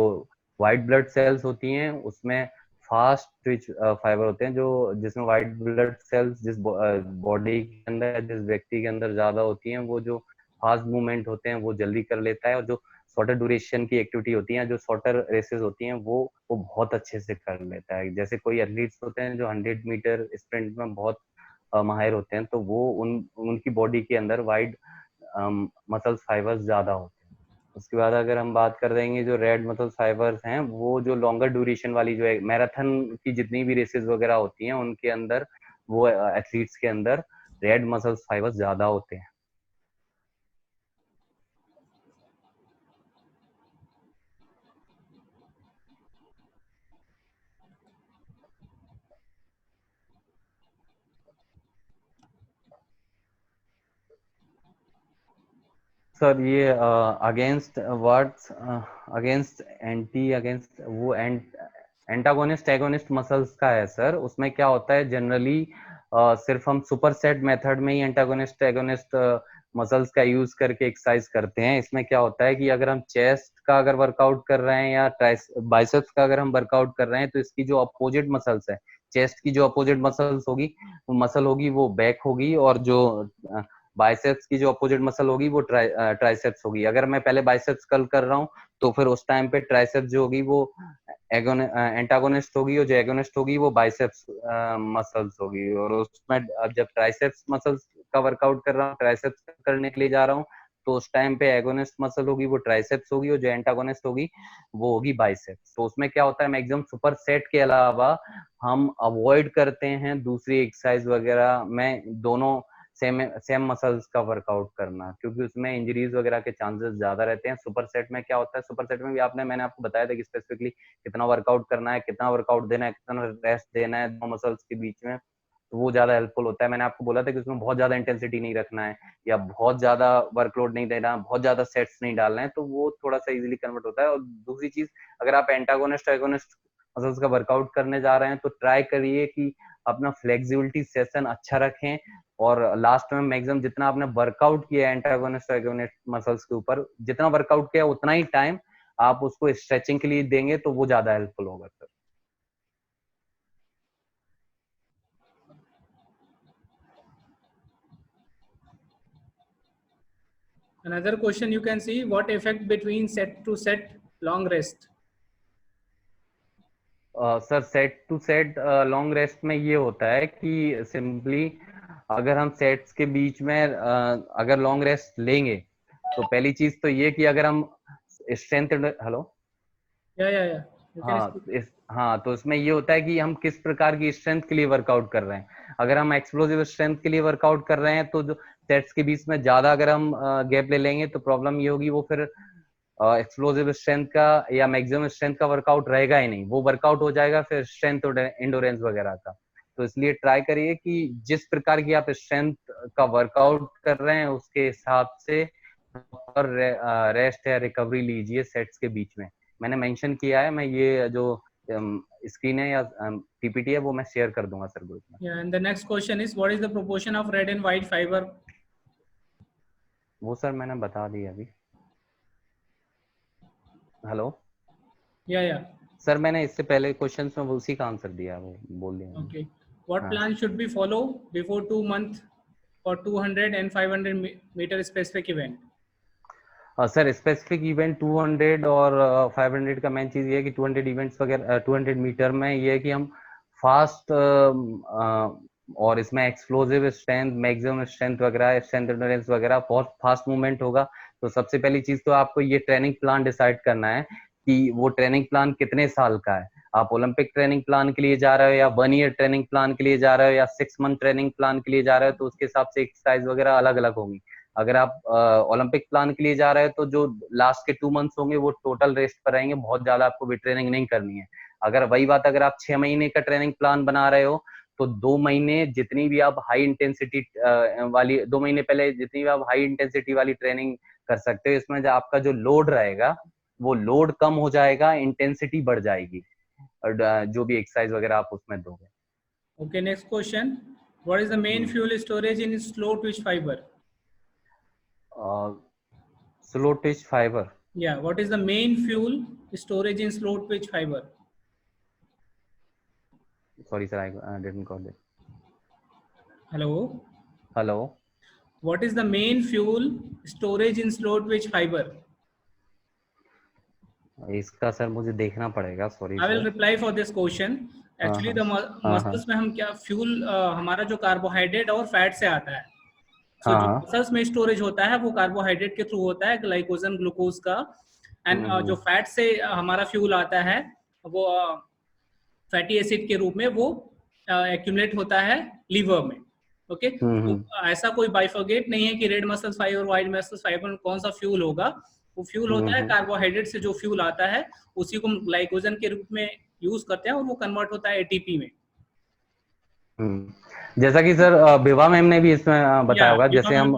व्हाइट ब्लड सेल्स होती हैं उसमें फास्ट ट्विच फाइबर होते हैं, जो जिसमें व्हाइट ब्लड सेल्स जिस बॉडी के अंदर, जिस व्यक्ति के अंदर ज्यादा होती हैं, वो जो फास्ट मूवमेंट होते हैं वो जल्दी कर लेता है, और जो शॉर्टर ड्यूरेशन की एक्टिविटी होती है, जो शॉर्टर रेसेस होती हैं, वो बहुत अच्छे से कर लेता है। जैसे कोई एथलीट्स होते हैं जो 100 मीटर स्प्रिंट में बहुत माहिर होते हैं, तो वो उनकी बॉडी के अंदर वाइड मसल्स फाइबर्स ज्यादा होते हैं। उसके बाद अगर हम बात कर देंगे, जो रेड मसल फाइबर्स हैं वो जो लॉन्गर ड्यूरेशन वाली जो है मैराथन की जितनी भी रेसेस वगैरह होती हैं उनके अंदर, वो एथलीट्स के अंदर रेड मसल फाइबर्स ज्यादा होते हैं। सर ये against words, against anti, against वो एंटागोनिस्ट एगोनिस्ट मसल्स का है सर। उसमें क्या होता है जनरली सिर्फ हम सुपरसेट मेथड में ही एंटागोनिस्ट एगोनिस्ट मसल्स का यूज करके एक्सरसाइज करते हैं। इसमें क्या होता है कि अगर हम चेस्ट का अगर वर्कआउट कर रहे हैं या बाइसेप्स का अगर हम वर्कआउट कर रहे हैं, तो इसकी जो अपोजिट मसल्स है, चेस्ट की जो अपोजिट मसल्स होगी, वो मसल होगी वो बैक होगी, और जो बाइसेप्स की जो अपोजिट मसल होगी वो ट्राइसेप्स होगी। अगर मैं पहले बाइसेप्स कर्ल कर रहा हूँ तो फिर उस टाइम पे ट्राइसेप्स जो होगी वो एंटागोनिस्ट होगी, और जो एगोनिस्ट होगी वो बाइसेप्स मसल्स होगी। और उसमें अब जब ट्राइसेप्स मसल्स का वर्कआउट कर रहा हूँ, ट्राइसेप्स करने के लिए जा रहा हूँ, तो उस टाइम पे एगोनिस्ट मसल होगी वो ट्राइसेप्स होगी, और जो एंटागोनिस्ट होगी वो होगी बाइसेप्स। तो उसमें क्या होता है, मैक्सिमम सुपर सेट के अलावा हम अवॉइड करते हैं दूसरी एक्सरसाइज वगैरह में दोनों सेम मसल्स का वर्कआउट करना, क्योंकि उसमें इंजरीज वगैरह के चांसेस ज्यादा रहते हैं। सुपर सेट में क्या होता है, सुपर सेट में भी मैंने आपको बताया था कि स्पेसिफिकली कितना वर्कआउट करना है, कितना वर्कआउट देना है, कितना रेस्ट देना है दो मसल्स के बीच में, तो वो ज्यादा हेल्पफुल होता है। मैंने आपको बोला था कि उसमें बहुत ज्यादा इंटेंसिटी नहीं रखना है, या बहुत ज्यादा वर्कलोड नहीं देना, बहुत ज्यादा सेट्स नहीं डालना है, तो वो थोड़ा सा इजीली कन्वर्ट होता है। और दूसरी चीज, अगर आप एंटागोनिस्ट एगोनिस्ट मसल्स का वर्कआउट करने जा रहे हैं तो ट्राई करिए कि अपना फ्लेक्सिबिलिटी सेशन अच्छा रखें, और लास्ट में मैक्सिमम जितना आपने वर्कआउट किया एंटागोनिस्ट एगोनिस्ट मसल्स के ऊपर, जितना वर्कआउट किया उतना ही टाइम आप उसको स्ट्रेचिंग के लिए देंगे तो वो ज्यादा हेल्पफुल होगा sir. Another question you can see, what effect between set to set long rest? Sir set to set long rest में ये होता है कि सिंपली अगर हम सेट्स के बीच में अगर लॉन्ग रेस्ट लेंगे तो पहली चीज तो ये कि अगर हम strength, hello, Yeah. You can हाँ speak. हाँ, तो इसमें ये होता है कि हम किस प्रकार की स्ट्रेंथ के लिए वर्कआउट कर रहे हैं। अगर हम एक्सप्लोसिव स्ट्रेंथ के लिए वर्कआउट कर रहे हैं तो जो सेट्स के बीच में ज्यादा अगर हम गैप ले लेंगे तो प्रॉब्लम ये होगी, वो फिर एक्सप्लोसिव स्ट्रेंथ का या मैक्सिमम स्ट्रेंथ का वर्कआउट रहेगा ही नहीं, वो वर्कआउट हो जाएगा फिर स्ट्रेंथ और इंडोरेंस वगैरह का। तो इसलिए ट्राई करिए कि जिस प्रकार की आप स्ट्रेंथ का वर्कआउट कर रहे हैं उसके हिसाब से प्रॉपर रेस्ट या रिकवरी लीजिए सेट्स के बीच में। मैंने मेंशन किया है, मैं ये जो स्क्रीन है या पीपीटी है वो मैं शेयर कर दूंगा सर ग्रुप में। Yeah, and the next question is, what is the proportion of red and white fiber? वो सर मैंने बता दिया अभी। Hello Yeah. सर, मैंने इससे पहले क्वेश्चंस में उसी का आंसर दिया, वो बोल दिया मैंने। Okay. What हाँ plan should we follow before 2 months for 200 and 500 meter specific event? Sir specific event 200 और 500 का मेन चीज ये है कि 200 इवेंट्स वगैरह 200 मीटर में ये है कि हम फास्ट और इसमें एक्सप्लोसिव स्ट्रेंथ, मैक्सिमम स्ट्रेंथ वगैरह, स्ट्रेंथ एंड्योरेंस वगैरह, बहुत फास्ट मूवमेंट होगा। तो सबसे पहली चीज तो आपको ये ट्रेनिंग प्लान डिसाइड करना है कि वो ट्रेनिंग प्लान कितने साल का है। आप ओलंपिक ट्रेनिंग प्लान के लिए जा रहे हो या 1 ईयर ट्रेनिंग प्लान के लिए जा रहे हो या 6 मंथ ट्रेनिंग प्लान के लिए जा रहे हो, तो उसके हिसाब से एक्सरसाइज वगैरह अलग अलग होंगी। अगर आप ओलंपिक प्लान के लिए जा रहे हैं तो जो लास्ट के 2 मंथ्स होंगे वो टोटल रेस्ट पर रहेंगे, बहुत ज्यादा आपको भी ट्रेनिंग नहीं करनी है। अगर वही बात अगर आप 6 महीने का ट्रेनिंग प्लान बना रहे हो तो 2 महीने जितनी भी आप हाई इंटेंसिटी वाली 2 महीने पहले जितनी भी आप हाई इंटेंसिटी वाली ट्रेनिंग कर सकते हो, इसमें जो आपका जो लोड रहेगा वो लोड कम हो जाएगा, इंटेंसिटी बढ़ जाएगी, और जो भी एक्सरसाइज वगैरह आप उसमें दोगे। Okay, next question. What is the main fuel storage in slow twitch fiber? Slow teach fibre, Yeah, what is the main fuel storage in slow twitch fiber? Sorry sir I didn't got it. Hello. Hello What is the main fuel storage in slow twitch fiber? इसका sir मुझे देखना पड़ेगा, sorry I will sir. reply for this question. हाँ Actually, हाँ the हाँ हाँ muscles में हम क्या fuel हमारा जो कार्बोहाइड्रेट और फैट से आता है। So हाँ जो हाँ। मसल्स में स्टोरेज होता है वो कार्बोहाइड्रेट के थ्रू होता है, ग्लाइकोजन ग्लूकोज का। एंड जो फैट से हमारा फ्यूल आता है वो फैटी एसिड के रूप में वो एक्यूमुलेट होता है लीवर में। ओके, तो ऐसा कोई बाइफर्गेट नहीं है कि रेड मसल्स फाइबर और व्हाइट मसल्स फाइबर में कौन सा फ्यूल होगा। वो फ्यूल होता है कार्बोहाइड्रेट से जो फ्यूल आता है उसी को हम ग्लाइकोजन के रूप में यूज करते हैं और वो कन्वर्ट होता है एटीपी में। जैसा कि सर विभा मैम ने भी इसमें बताया या होगा, जैसे हम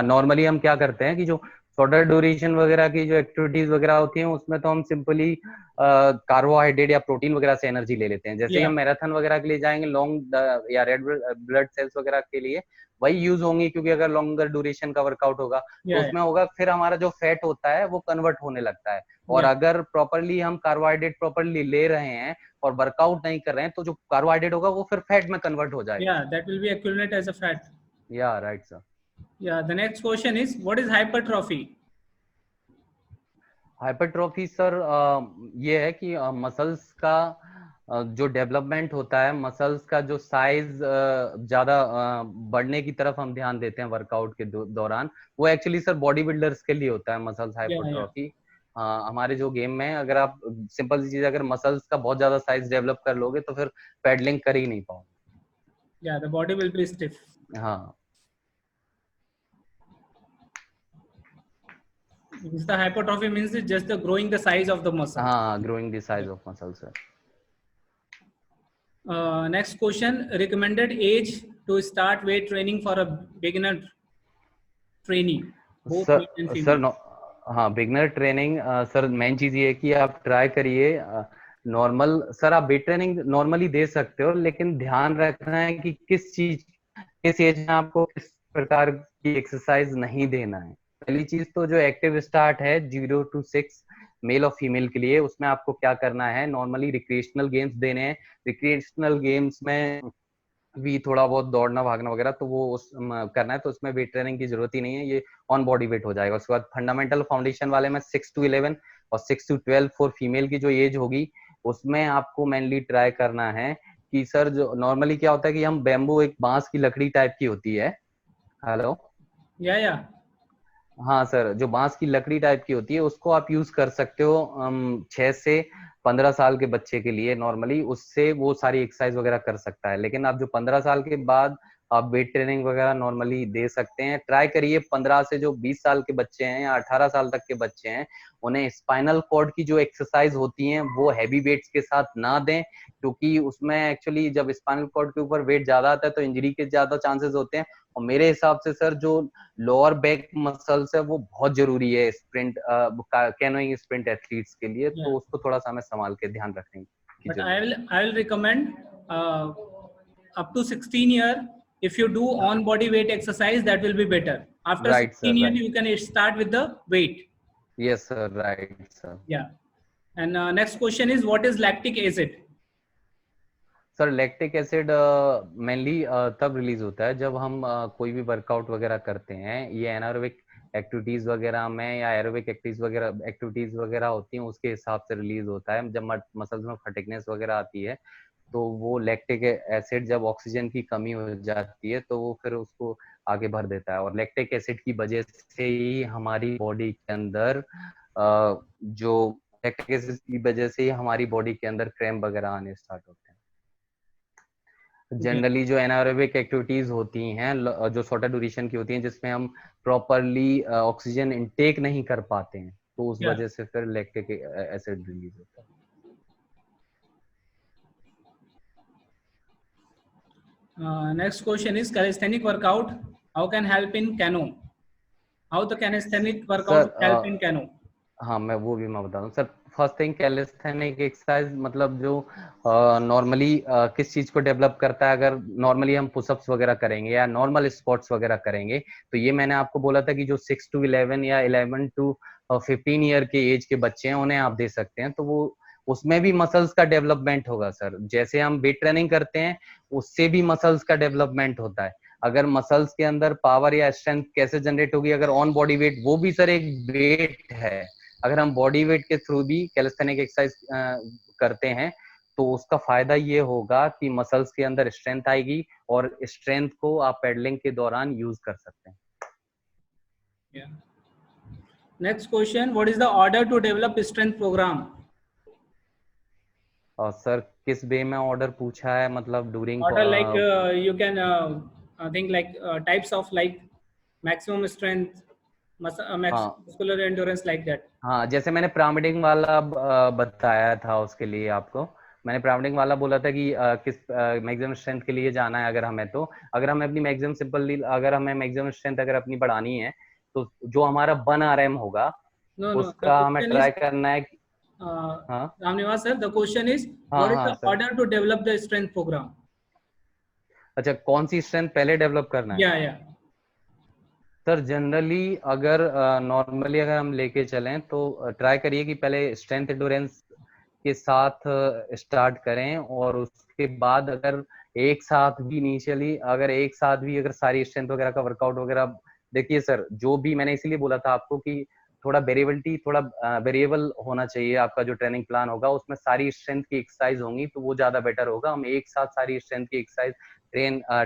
नॉर्मली हम क्या करते हैं कि जो शॉर्टर ड्यूरेशन वगैरह की जो एक्टिविटीज वगैरह होती हैं उसमें तो हम सिंपली कार्बोहाइड्रेट या प्रोटीन वगैरह से एनर्जी ले लेते हैं। जैसे ही हम मैराथन वगैरह के लिए जाएंगे, लॉन्ग या रेड ब्लड सेल्स वगैरह के लिए वही यूज होंगी, क्योंकि अगर लॉन्गर ड्यूरेशन का वर्कआउट होगा तो उसमें होगा फिर हमारा जो फैट होता है वो कन्वर्ट होने लगता है। और अगर प्रॉपरली हम कार्बोहाइड्रेट प्रॉपरली ले रहे हैं और वर्कआउट नहीं कर रहे हैं तो जो कार्बोहाइड्रेट होगा वो फिर फैट में कन्वर्ट हो जाएगा। that will be accumulate as a fat. या right sir. Yeah, the next question is, what is hypertrophy? Hypertrophy sir ये है कि मसल्स का जो डेवलपमेंट होता है, मसल्स का जो साइज ज्यादा बढ़ने की तरफ हम ध्यान देते हैं वर्कआउट के दौरान, वो एक्चुअली सर बॉडी बिल्डर्स के लिए होता है मसल्स Yeah. हाइपरट्रॉफी। हमारे जो गेम में अगर आप सिंपल सी चीज, अगर मसल्स का बहुत ज्यादा साइज डेवलप कर लोगे तो फिर पैडलिंग कर ही नहीं पाओगे। Yeah, the body will be stiff. हाँ Because the hypertrophy means it's just the growing the size of the muscle. हाँ, growing the Yeah. Size of muscle sir. Next question, recommended age to start weight training for a beginner trainee, both male and sir female. हाँ, beginner training sir main चीज ये है कि आप try करिए normal. Sir आप weight training normally दे सकते हो, लेकिन ध्यान रखना है कि किस एज में आपको किस प्रकार की एक्सरसाइज नहीं देना है। पहली चीज तो जो एक्टिव स्टार्ट है 0 to 6 मेल और फीमेल के लिए, उसमें आपको क्या करना है, नॉर्मली रिक्रिएशनल गेम्स देने हैं। रिक्रिएशनल गेम्स में भी थोड़ा बहुत दौड़ना भागना वगैरह तो वो करना है, तो उसमें वेट ट्रेनिंग की जरूरत ही नहीं है, ये ऑन बॉडी वेट हो जाएगा। उसके बाद फंडामेंटल फाउंडेशन वाले में 6 to 11 और 6 to 12 फॉर फीमेल की जो एज होगी, उसमें आपको मेनली ट्राई करना है कि सर जो नॉर्मली क्या होता है कि हम बैम्बू, एक बांस की लकड़ी टाइप की होती है। हेलो। Yeah, yeah. हाँ सर, जो बांस की लकड़ी टाइप की होती है उसको आप यूज कर सकते हो 6 से 15 साल के बच्चे के लिए नॉर्मली, उससे वो सारी एक्सरसाइज वगैरह कर सकता है। लेकिन आप जो 15 साल के बाद आप वेट ट्रेनिंग वगैरह नॉर्मली दे सकते हैं। ट्राई करिए 15 से जो 20 साल के बच्चे हैं या 18 साल तक के बच्चे हैं, उन्हें स्पाइनल कॉर्ड की जो एक्सरसाइज होती हैं वो हैवी वेट्स के साथ ना दें, क्योंकि उसमें एक्चुअली जब स्पाइनल कॉर्ड के ऊपर वेट ज्यादा आता है तो इंजरी के ज्यादा चांसेस होते हैं। और मेरे हिसाब से सर जो लोअर बैक मसल्स है वो बहुत जरूरी है स्प्रिंट कैनोइंग स्प्रिंट एथलीट्स के लिए, Yeah. तो उसको थोड़ा सा हमें संभाल के ध्यान रखने की But जरूरत है। I will recommend up to 16 year. If you do on body weight exercise, that will be better. After right sir, 16 year, right. you can start with the weight. Yes sir, right sir. Yeah. And next question is, what is lactic acid? Sir lactic acid mainly तब release होता है जब हम कोई भी workout वगैरह करते हैं। ये एनारोबिक एक्टिविटीज वगैरह में या एरोबिक एक्टिविटीज वगैरह होती हैं उसके हिसाब से रिलीज होता है। जब मसल्स में फटिगनेस वगैरह आती है तो वो लैक्टिक एसिड, जब ऑक्सीजन की कमी हो जाती है तो वो फिर उसको आगे भर देता है। और लैक्टिक एसिड की वजह से ही हमारी बॉडी के अंदर जो लैक्टिक एसिड की वजह से ही हमारी बॉडी के अंदर क्रैम्प वगैरह आने स्टार्ट होते हैं। Yeah. जनरली जो एनारोबिक एक्टिविटीज होती हैं जो शॉर्टर ड्यूरेशन की होती हैं, जिसमें हम प्रॉपरली ऑक्सीजन इनटेक नहीं कर पाते हैं, तो उस Yeah. वजह से फिर लैक्टिक एसिड रिलीज होता है। Next question is, calisthenic workout, how can help in canoe? How the calisthenic workout help in sir canoe? हाँ, मैं बता दूं sir. First thing, calisthenic exercise मतलब जो नॉर्मली किस चीज को डेवलप करता है। अगर नॉर्मली हम पुशअप्स वगैरह करेंगे या नॉर्मल स्क्वाट्स वगैरह करेंगे, तो ये मैंने आपको बोला था कि जो 6 to 11 या 11 to 15 ईयर के एज के बच्चे हैं उन्हें आप दे सकते हैं, तो वो उसमें भी मसल्स का डेवलपमेंट होगा सर। जैसे हम वेट ट्रेनिंग करते हैं उससे भी मसल्स का डेवलपमेंट होता है। अगर मसल्स के अंदर पावर या स्ट्रेंथ कैसे जनरेट होगी, अगर ऑन बॉडी वेट, वो भी सर एक वेट है। अगर हम बॉडी वेट के थ्रू भी कैलिस्थेनिक एक्सरसाइज करते हैं तो उसका फायदा ये होगा कि मसल्स के अंदर स्ट्रेंथ आएगी और स्ट्रेंथ को आप पेडलिंग के दौरान यूज कर सकते हैं। Yeah. Next question, what is the order to develop strength program? और सर किस वे में ऑर्डर पूछा है, मतलब during? Order like you can think like types of like maximum strength, हाँ muscular endurance like that. हाँ, जैसे मैंने पिरामिडिंग वाला बताया था उसके लिए आपको। मैंने पिरामिडिंग वाला बोला था कि किस मैक्सिमम स्ट्रेंथ के लिए जाना है। अगर हमें तो अगर हमें अपनी मैक्सिमम सिंपल अगर हमें मैक्सिमम स्ट्रेंथ अगर अपनी बढ़ानी है तो जो हमारा 1 RM होगा No, no. The उसका हमें question is, ट्राई करना है। हाँ Ramnivas sir, the question is, हाँ what is हाँ the sir. order to develop the strength program? अच्छा, कौन सी स्ट्रेंथ पहले डेवलप करना है? Yeah, yeah. सर जनरली अगर नॉर्मली अगर हम लेके चलें तो ट्राई करिए कि पहले स्ट्रेंथ एंडोरेंस के साथ स्टार्ट करें, और उसके बाद अगर एक साथ भी इनिशियली अगर एक साथ भी अगर सारी स्ट्रेंथ वगैरह का वर्कआउट वगैरह देखिए सर, जो भी मैंने इसीलिए बोला था आपको कि थोड़ा वेरिएबिलिटी, थोड़ा वेरिएबल होना चाहिए आपका जो ट्रेनिंग प्लान होगा, उसमें सारी स्ट्रेंथ की एक्सरसाइज होंगी तो वो ज्यादा बेटर होगा। हम एक साथ सारी स्ट्रेंथ की एक्सरसाइज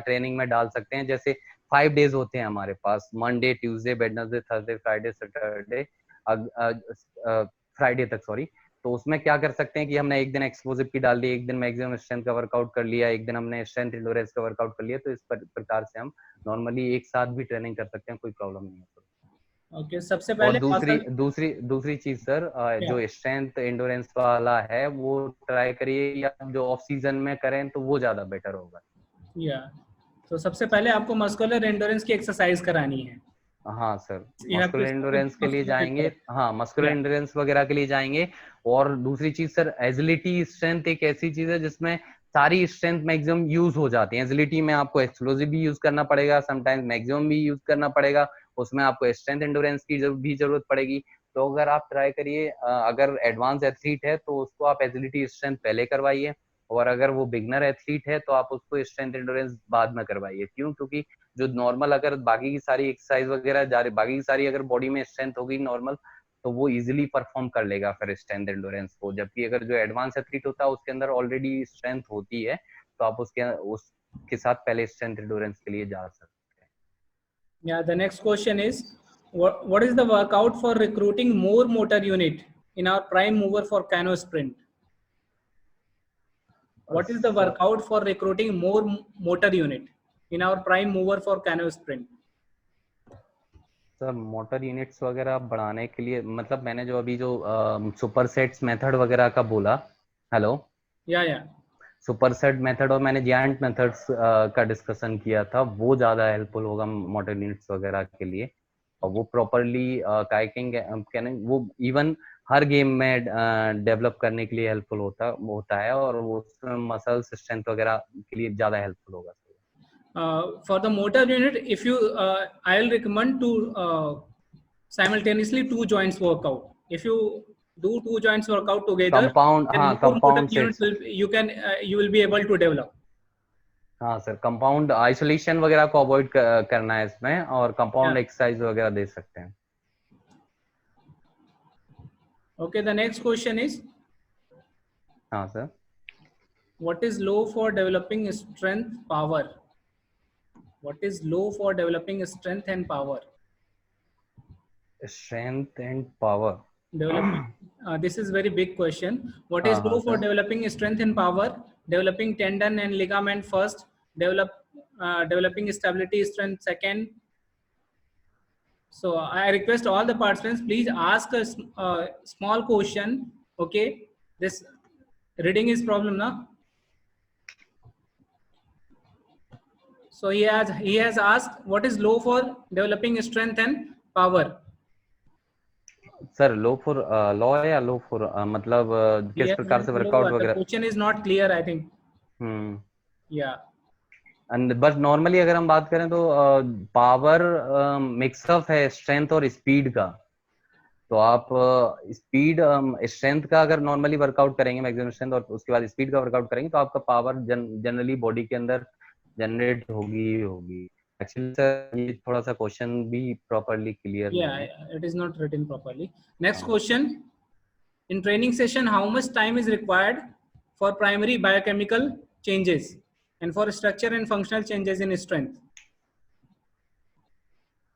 ट्रेनिंग में डाल सकते हैं। जैसे 5 डेज होते हैं हमारे पास, Monday, Tuesday, Wednesday, Thursday, Friday, Saturday, Friday तक, सॉरी। तो उसमें क्या कर सकते हैं कि हमने एक दिन एक्सप्लोसिव की डाल दी, एक दिन मैक्सिमम स्ट्रेंथ का वर्कआउट कर लिया, एक दिन हमने स्ट्रेंथ एंडोरेंस का वर्कआउट कर लिया। तो इस प्रकार से हम नॉर्मली एक साथ भी ट्रेनिंग कर सकते हैं, कोई प्रॉब्लम नहीं है। ओके, सबसे और पहले दूसरी मसल दूसरी दूसरी चीज सर, क्या? जो स्ट्रेंथ एंडोरेंस वाला है वो ट्राई करिए, या जो ऑफ सीजन में करें तो वो ज्यादा बेटर होगा। या तो सबसे पहले आपको मस्कुलर एंडोरेंस की एक्सरसाइज करानी है। हाँ sir, you have to muscular endurance के लिए जाएंगे। हाँ, मस्कुलर या एंडोरेंस वगैरह के लिए जाएंगे। और दूसरी चीज सर, एजिलिटी स्ट्रेंथ एक ऐसी चीज है जिसमें सारी स्ट्रेंथ मैक्सिमम यूज हो जाती है। एजिलिटी में आपको एक्सप्लोसिव भी यूज करना पड़ेगा, समटाइम्स मैक्सिमम भी यूज करना पड़ेगा, उसमें आपको स्ट्रेंथ एंडोरेंस की भी जरूरत पड़ेगी। तो अगर आप ट्राई करिए, अगर एडवांस एथलीट है तो उसको आप एजिलिटी स्ट्रेंथ पहले करवाइए, और अगर वो बिगनर एथलीट है तो आप उसको स्ट्रेंथ एंडोरेंस बाद में करवाइए। क्यों? क्योंकि जो नॉर्मल, अगर बाकी की सारी एक्सरसाइज वगैरह जा रही, बाकी की सारी अगर बॉडी में स्ट्रेंथ होगी नॉर्मल, तो वो इजीली परफॉर्म कर लेगा फिर स्ट्रेंथ एंडोरेंस को। जबकि अगर जो एडवांस एथलीट होता है उसके अंदर ऑलरेडी स्ट्रेंथ होती है, तो आप उसके साथ पहले स्ट्रेंथ एंडोरेंस के लिए जा सकते हैं। Yeah, the next question is, what is the workout for recruiting more motor unit in our prime mover for cano sprint? What is the sir workout for recruiting more motor unit in our prime mover for cano sprint? Sir motor units वगैरह बढ़ाने के लिए, मतलब मैंने जो अभी जो super sets method वगैरह का बोला, hello, Yeah, yeah. Super set method और मैंने जायंट मेथड्स का डिस्कशन किया था, वो ज्यादा हेल्पफुल होगा मोटर यूनिट्स वगैरह के लिए। और वो प्रॉपरली काइकिंग वो इवन हर गेम में डेवलप करने के लिए हेल्पफुल होता है, और वो मसल्स स्ट्रेंथ वगैरह के लिए ज्यादा हेल्पफुल होगा। For the motor unit, if you, I'll recommend to simultaneously two joints workout. If you do two joints workout together, compound, then हाँ more motor compound units sets. you will be able to develop. हाँ sir, compound isolation वगैरह को avoid करना है इसमें, और Yeah. Compound exercise वगैरह दे सकते हैं। Okay, the next question is, हाँ sir. what is low for developing strength power? What is low for developing strength and power? Strength and power. Developing, this is very big question. What is हाँ हाँ low for sir. developing strength and power? Developing tendon and ligament first. Developing stability strength second. So I request all the participants, please ask a small question. Okay, this reading is problem now. So he has asked, what is low for developing strength and power? Sir low for law है, या लो for मतलब He किस has प्रकार से written low. Workout The वगैरह? question is not clear, I think. Hmm. Yeah. बस normally अगर हम बात करें तो पावर मिक्सअप है स्ट्रेंथ और स्पीड का। तो आप स्पीड स्ट्रेंथ का अगर नॉर्मली वर्कआउट करेंगे, मैक्सिमम स्ट्रेंथ, और उसके बाद स्पीड का वर्कआउट करेंगे, तो आपका पावर जनरली बॉडी के अंदर जनरेट होगी ही होगी। एक्चुअली सर ये थोड़ा सा क्वेश्चन भी प्रॉपरली क्लियर नहीं Yeah, है। it is not written properly. Next हाँ। question. In training session, how much time is required for primary biochemical changes and for structure and functional changes in strength?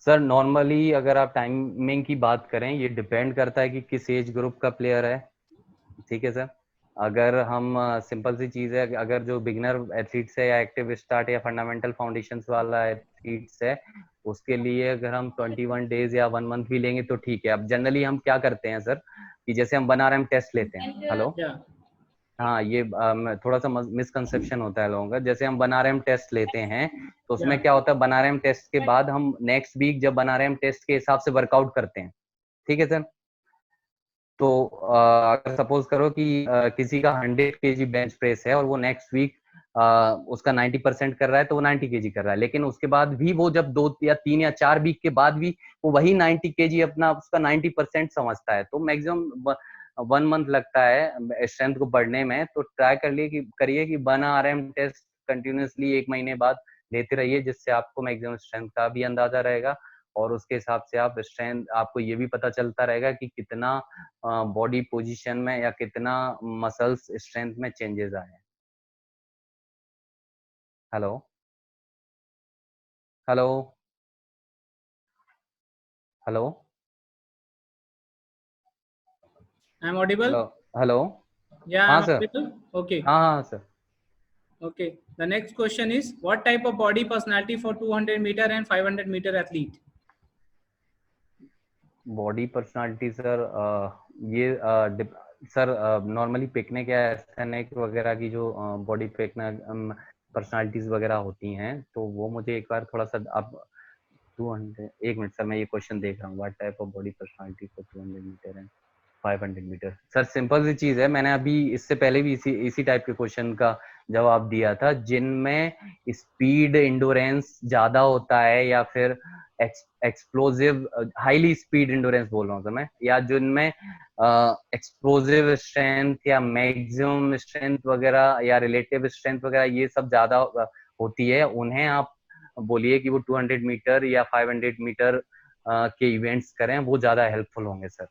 Sir normally अगर आप timing की बात करें, ये depend करता है कि किस एज ग्रुप का प्लेयर है। ठीक है सर। अगर हम सिंपल सी चीज है, अगर जो बिगिनर एथलीट्स है, या एक्टिव स्टार्ट या फंडामेंटल फाउंडेशंस वाला एथलीट्स है, उसके लिए अगर हम 21 डेज या 1 मंथ भी लेंगे तो ठीक है। अब जनरली हम क्या करते हैं सर, कि जैसे हम 1 RM टेस्ट लेते हैं, हेलो, Yeah. हाँ ये थोड़ा सा मिसकंसेप्शन होता है लोगों का। जैसे हम 1 RM टेस्ट लेते हैं, तो उसमें Yeah. क्या होता है, 1 RM टेस्ट के बाद हम नेक्स्ट वीक जब 1 RM टेस्ट के हिसाब से वर्कआउट करते हैं, ठीक है सर। तो अगर सपोज करो कि किसी का 100 kg बेंच प्रेस है, और वो नेक्स्ट वीक उसका 90% कर रहा है, तो वो 90 kg कर रहा है। लेकिन उसके बाद भी वो जब 2 या 3 या 4 वीक के बाद भी वो वही 90 kg अपना उसका 90% समझता है, तो मैक्सिमम 1 मंथ लगता है स्ट्रेंथ को बढ़ने में। तो ट्राई करिए कि 1 RM टेस्ट कंटिन्यूसली 1 महीने बाद लेते रहिए, जिससे आपको मैक्सिमम स्ट्रेंथ का भी अंदाजा रहेगा, और उसके हिसाब से आप स्ट्रेंथ, आपको ये भी पता चलता रहेगा कि कितना बॉडी पोजीशन में या कितना मसल्स स्ट्रेंथ में चेंजेस आए हैं। Hello hello hello I'm audible? Hello hello Yeah, हाँ I'm सर, audible. Okay. हाँ हाँ sir. Okay. The next question is, what type of body personality for 200-meter and 500-meter athlete? Body personality sir, ये sir normally picnic या asthenic वगैरह की जो body picnic personalities वगैरह होती हैं, तो वो मुझे एक बार थोड़ा सा आप 200, एक मिनट सर, मैं ये क्वेश्चन देख रहा हूँ, what type of body personality for 200 meter and 500 meter. Sir simple सी चीज है, मैंने अभी इससे पहले भी इसी टाइप के क्वेश्चन का जवाब दिया था, जिनमें स्पीड इंडोरेंस ज्यादा होता है या फिर एक्सप्लोसिव हाईली स्पीड इंडोरेंस बोल रहा हूँ मैं, या जिनमें एक्सप्लोसिव स्ट्रेंथ या मैक्सिमम स्ट्रेंथ वगैरह या रिलेटिव स्ट्रेंथ वगैरह ये सब ज्यादा होती है, उन्हें आप बोलिए कि वो 200 मीटर या 500 मीटर के इवेंट्स करें, वो ज्यादा हेल्पफुल होंगे सर।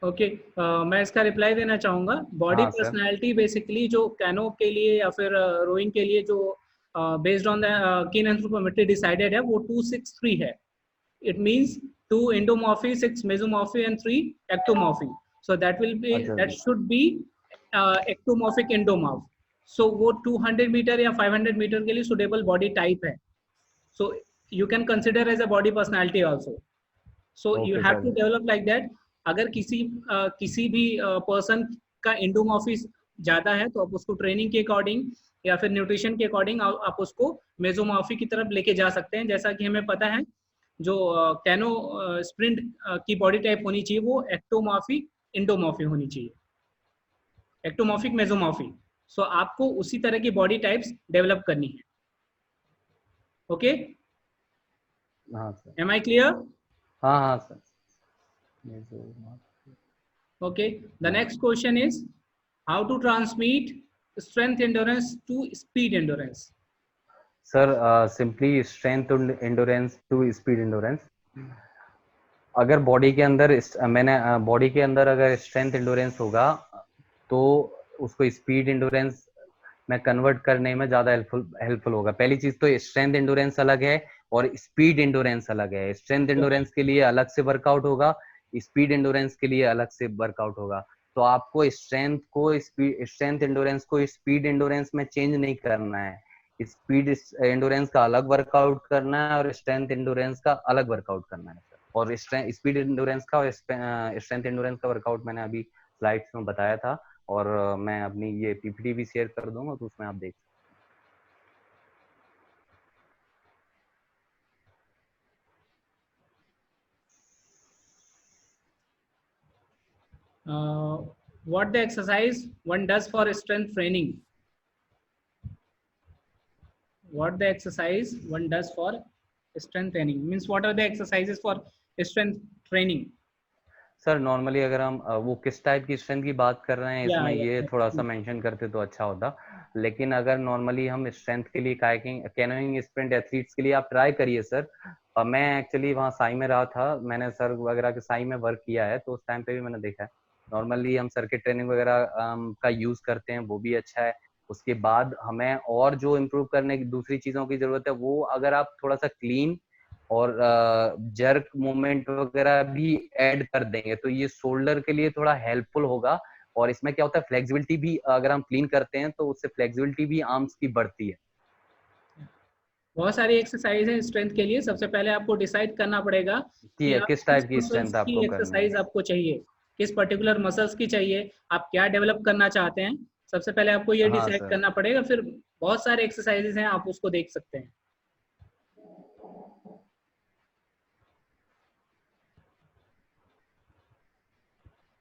ओके, मैं इसका रिप्लाई देना चाहूँगा। बॉडी हाँ सर। पर्सनैलिटी बेसिकली जो कैनो के लिए या फिर रोइंग के लिए जो बेस्ड ऑन द कीन एंथ्रोपोमेट्री डिसाइडेड है, वो 263 है। It means 2 endomorphy, 6 mesomorphy and 3 ectomorphy. So that अच्छा should be ectomorphic endomorph. So वो 200 मीटर या 500 मीटर के लिए suitable body type है. So you can consider as a body personality also. So you okay have sir. to develop like that. अगर किसी भी person का एंडोमॉर्फी ज्यादा है, तो आप उसको ट्रेनिंग के अकॉर्डिंग या फिर न्यूट्रिशन के अकॉर्डिंग आप उसको मेसोमॉर्फी की तरफ लेके जा सकते हैं। जैसा कि हमें पता है, जो कैनो स्प्रिंट की बॉडी टाइप होनी चाहिए वो एक्टोमॉर्फी इंडोमॉर्फी होनी चाहिए, एक्टोमॉर्फिक मेसोमॉर्फी। सो आपको उसी तरह की बॉडी टाइप्स डेवलप करनी है। ओके, हाँ सर। M I clear? हाँ हाँ sir. Okay, the next question is, how to transmit strength endurance to speed endurance? Sir simply strength endurance to speed endurance. अगर बॉडी के अंदर बॉडी के अंदर अगर स्ट्रेंथ एंडोरेंस होगा, तो उसको स्पीड एंडोरेंस में कन्वर्ट करने में ज्यादा हेल्पफुल होगा। पहली चीज तो स्ट्रेंथ एंडोरेंस अलग है और स्पीड एंडोरेंस अलग है। स्ट्रेंथ एंडोरेंस के लिए अलग से वर्कआउट होगा, स्पीड एंडोरेंस के लिए अलग से वर्कआउट होगा। तो आपको स्ट्रेंथ एंडोरेंस को स्पीड एंडोरेंस में चेंज नहीं करना है, स्पीड एंडोरेंस का अलग वर्कआउट करना है और स्ट्रेंथ एंडोरेंस का अलग वर्कआउट करना है। और स्पीड एंडोरेंस का और स्ट्रेंथ एंडोरेंस का वर्कआउट मैंने अभी स्लाइड्स में बताया था, और मैं अपनी ये पीपीटी भी शेयर कर दूंगा, तो उसमें आप देख सकते What the exercise one does for strength training? What the exercise one does for strength training means, what are the exercises for strength training? Sir normally अगर हम वो किस टाइप की स्ट्रेंथ की बात कर रहे हैं, Yeah, इसमें ये थोड़ा सा yeah. मेंशन करते तो अच्छा होता। लेकिन अगर नॉर्मली हम स्ट्रेंथ के लिए कायाकिंग कैनोइंग स्प्रिंट एथलीट्स के लिए आप ट्राई करिए सर। मैं एक्चुअली वहाँ साई में रहा था, मैंने सर वगैरह के साई में वर्क किया है, तो उस टाइम पे भी मैंने देखा है नॉर्मली हम सर्किट ट्रेनिंग वगैरह का यूज करते हैं, वो भी अच्छा है। उसके बाद हमें और जो इम्प्रूव करने की दूसरी चीजों की जरूरत है, वो अगर आप थोड़ा सा क्लीन और जर्क मूवमेंट वगैरह भी ऐड कर देंगे, तो ये शोल्डर के लिए थोड़ा हेल्पफुल होगा। और इसमें क्या होता है, फ्लेक्सिबिलिटी भी अगर हम क्लीन करते हैं तो उससे फ्लेक्सिबिलिटी भी आर्म्स की बढ़ती है। बहुत सारी एक्सरसाइज है स्ट्रेंथ के लिए। सबसे पहले आपको डिसाइड करना पड़ेगा कि आप किस किस टाइप की मसल्स स्ट्रेंथ की आपको करनी है। एक्सरसाइज आपको चाहिए, किस पर्टिकुलर मसल्स की चाहिए, आप क्या डेवलप करना चाहते हैं। सबसे पहले आपको ये हाँ डिसाइड सर। करना पड़ेगा, फिर बहुत सारे एक्सरसाइजेस हैं, आप उसको देख सकते हैं।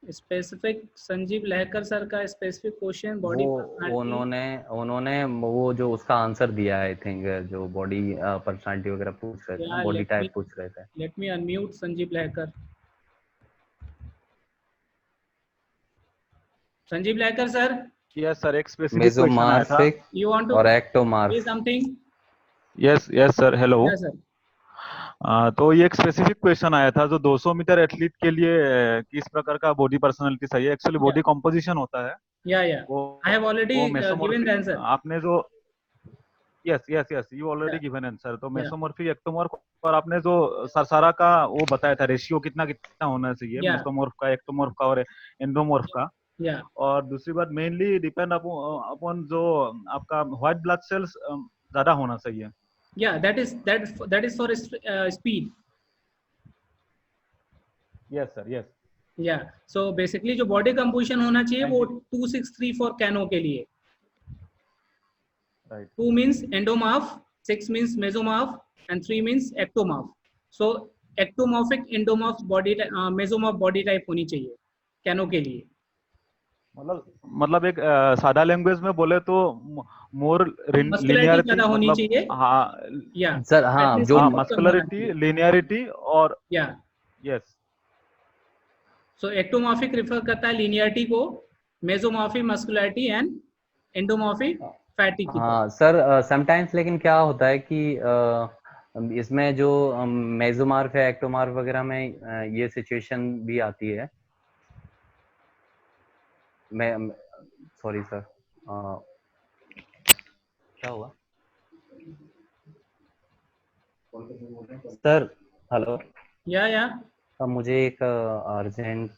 स्पेसिफिक संजीव लहकर सर का स्पेसिफिक क्वेश्चन बॉडी वो पर्सनालिटी। उन्होंने वो जो उसका आंसर दिया है, आई थिंक जो बॉडी पर्सनालिटी वगैरह पूछ रहे थे ना, या बॉडी टाइप पूछ रहे थे। Let me unmute Sanjeev Lahkar. Sanjeev Lahkar sir, yes sir, एक स्पेसिफिक क्वेश्चन आया था। Mesomorphic you want to or say ectomorph. Something? Yes yes sir, hello. Yes sir. तो ये एक स्पेसिफिक क्वेश्चन आया था जो 200 मीटर एथलीट के लिए किस प्रकार का बॉडी पर्सनालिटी चाहिए, एक्चुअली बॉडी कॉम्पोजिशन होता है या वो आई हैव ऑलरेडी वो गिवन द मेसोमॉर्फिक आंसर. आपने जो yes yes yes you already given answer, तो या मेसोमॉर्फिक एक्टोमॉर्फ और आपने जो सरसारा का वो बताया था रेशियो कितना कितना होना चाहिए या मेसोमॉर्फ का, एक्टोमॉर्फ का और एंडोमॉर्फ का। या और दूसरी बात मेनली डिपेंड अपॉन जो आपका व्हाइट ब्लड सेल्स ज्यादा होना चाहिए। या that is for speed. Yes sir yes या सो बेसिकली जो बॉडी कंपोजिशन होना चाहिए थैंक वो यू 2634 कैनो के लिए. Right 2 means endomorph, 6 means mesomorph, and 3 means ectomorph. So ectomorphic endomorph body mesomorph body type होनी चाहिए कैनो के लिए. मतलब एक सादा लैंग्वेज में बोले तो मोर मस्कुलरिटी लिनियरिटी ज्यादा होनी मतलब चाहिए. हाँ या सर हाँ fatness जो level कम होना मस्कुलरिटी चाहिए. लिनियरिटी और या यस सो एक्टोमॉर्फिक रिफर करता है लिनियरिटी को, mesomorphic muscularity and endomorphic fatty की हाँ सर समटाइम्स लेकिन क्या होता है कि इसमें जो मेसोमॉर्फ है एक्टोमॉर्फ वगैरह में ये सिचुएशन भी आती है। मैं सॉरी सर क्या हुआ सर? हेलो या अब मुझे एक अर्जेंट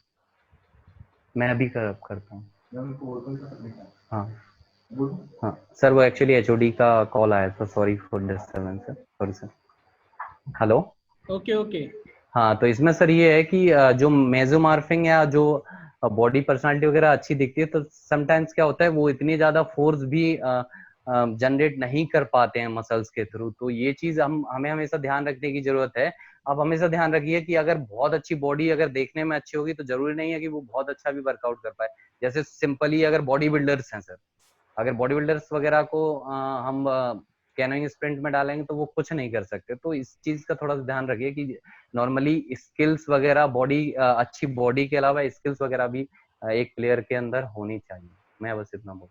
मैं अभी करता हूँ। हाँ हाँ सर वो एक्चुअली एचओडी का कॉल आया था, sorry for disturbance sir, sorry sir. Hello okay. हाँ तो इसमें सर ये है कि जो मेसोमॉर्फिंग या जो बॉडी पर्सनालिटी वगैरह अच्छी दिखती है तो समटाइम्स क्या होता है वो इतनी ज्यादा फोर्स भी जनरेट नहीं कर पाते हैं मसल्स के थ्रू, तो ये चीज हमें हमेशा ध्यान रखने की जरूरत है। आप हमेशा ध्यान रखिए कि अगर बहुत अच्छी बॉडी अगर देखने में अच्छी होगी तो जरूरी नहीं है कि वो बहुत अच्छा भी वर्कआउट कर पाए। जैसे सिंपली अगर बॉडी बिल्डर्स हैं सर, अगर बॉडी बिल्डर्स वगैरह को हम कैनोइंग स्प्रिंट में डालेंगे तो वो कुछ नहीं कर सकते, तो इस चीज का थोड़ा सा ध्यान रखिए कि नॉर्मली स्किल्स वगैरह बॉडी अच्छी बॉडी के अलावा स्किल्स वगैरह भी एक प्लेयर के अंदर होनी चाहिए। मैं बस इतना बोल।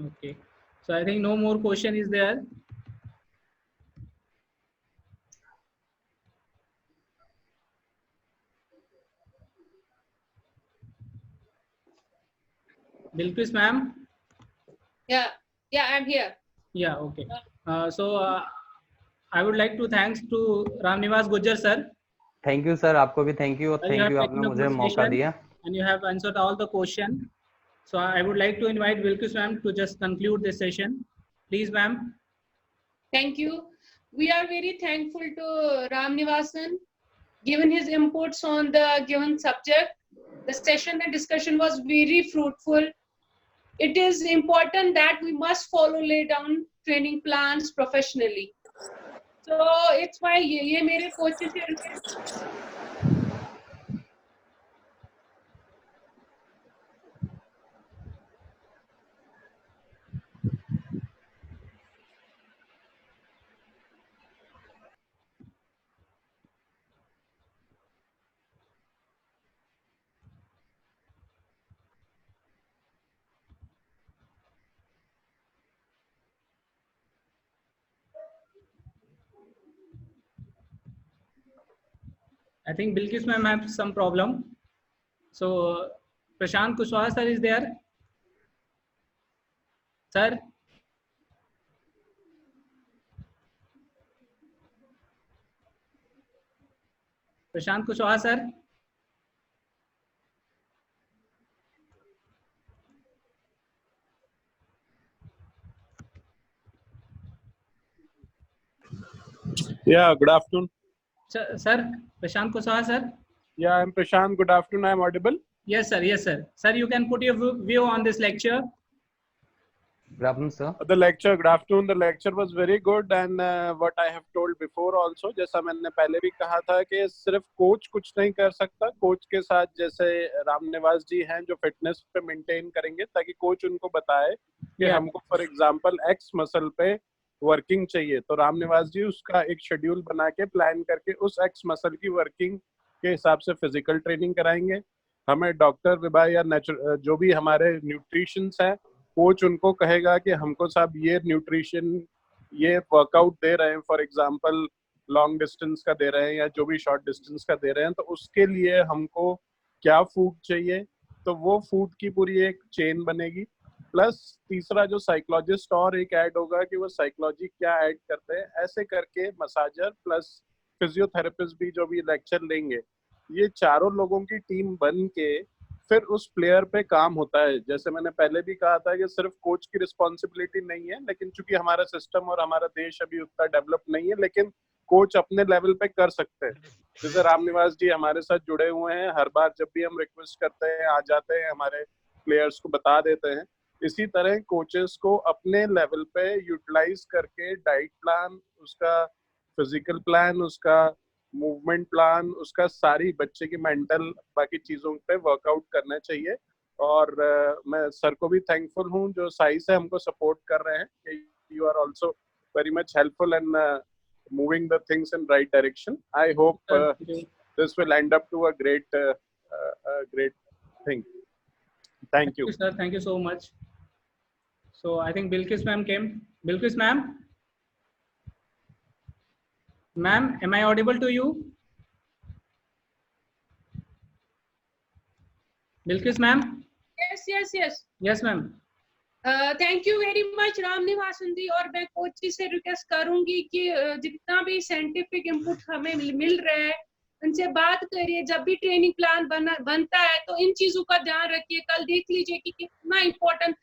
Okay. So I think no more question is there. Bilquis ma'am. Yeah, I'm here. Yeah, okay. I would like to thanks to Ramnivas Gujjar sir. Thank you sir, आपको भी थैंक यू और You thank have you taken आपने a मुझे good मौका session दिया। and you have answered all the question. So I would like to invite Bilquis ma'am to just conclude this session. Please ma'am. Thank you. We are very thankful to Ram Nivasan, given his inputs on the given subject. The session and discussion was very fruitful. It is important that we must follow lay down training plans professionally. So it's why ये मेरे coaches हैं. I think Bilquis ma'am have some problem. So Prashant Kushwaha sir is there. Sir. Prashant Kushwaha sir. Yeah, good afternoon. Sir, Prashant Kushwaha sir. Yeah, I'm Prashant. Good afternoon. I'm audible? Yes sir, yes sir. Sir, you can put your view on this lecture. Good afternoon sir. Good afternoon. The lecture was very good and what I have told before also, जैसा मैंने पहले भी कहा था कि सिर्फ coach कुछ नहीं कर सकता, कोच के साथ जैसे रामनिवास जी हैं जो फिटनेस पे मेंटेन करेंगे ताकि कोच उनको बताए कि हमको फॉर एग्जांपल एक्स मसल पे वर्किंग चाहिए, तो रामनिवास जी उसका एक शेड्यूल बना के प्लान करके उस एक्स मसल की वर्किंग के हिसाब से फिजिकल ट्रेनिंग कराएंगे। हमें डॉक्टर विभा या जो भी हमारे न्यूट्रिशंस है कोच उनको कहेगा कि हमको साहब ये न्यूट्रिशन ये वर्कआउट दे रहे हैं, फॉर एग्जांपल लॉन्ग डिस्टेंस का दे रहे हैं या जो भी शॉर्ट डिस्टेंस का दे रहे हैं, तो उसके लिए हमको क्या फूड चाहिए, तो वो फूड की पूरी एक चेन बनेगी। प्लस तीसरा जो साइकोलॉजिस्ट और एक ऐड होगा कि वो साइकोलॉजी क्या ऐड करते हैं, ऐसे करके मसाजर प्लस फिजियोथेरेपिस्ट भी जो भी लेक्चर लेंगे, ये चारों लोगों की टीम बन के फिर उस प्लेयर पे काम होता है। जैसे मैंने पहले भी कहा था कि सिर्फ कोच की रिस्पॉन्सिबिलिटी नहीं है, लेकिन चूंकि हमारा सिस्टम और हमारा देश अभी उतना डेवलप नहीं है, लेकिन कोच अपने लेवल पे कर सकते हैं। जैसे रामनिवास जी हमारे साथ जुड़े हुए हैं, हर बार जब भी हम रिक्वेस्ट करते हैं आ जाते हैं, हमारे प्लेयर्स को बता देते हैं। इसी तरह कोचेस को अपने लेवल पे यूटिलाइज करके डाइट प्लान, उसका फिजिकल प्लान, उसका मूवमेंट प्लान, उसका सारी बच्चे की मेंटल बाकी चीजों पे वर्कआउट करना चाहिए। और मैं सर को भी थैंकफुल हूँ जो साई से हमको सपोर्ट कर रहे हैं। You are also very much helpful in moving the things in right direction. I hope this will end up to a great thing. Thank you. Sir, thank you so much. So I think Bilkis ma'am came. Bilkis ma'am, am I audible to you? Bilkis ma'am? Yes. Yes ma'am. Thank you very much Ramnivasan ji. और मैं coach जी से request करूंगी कि जितना भी scientific input हमें मिल रहा है उनसे बात करिए। जब भी ट्रेनिंग प्लान बनता है तो इन चीजों का ध्यान रखिए। कल देख लीजिए कि कितना इम्पोर्टेंट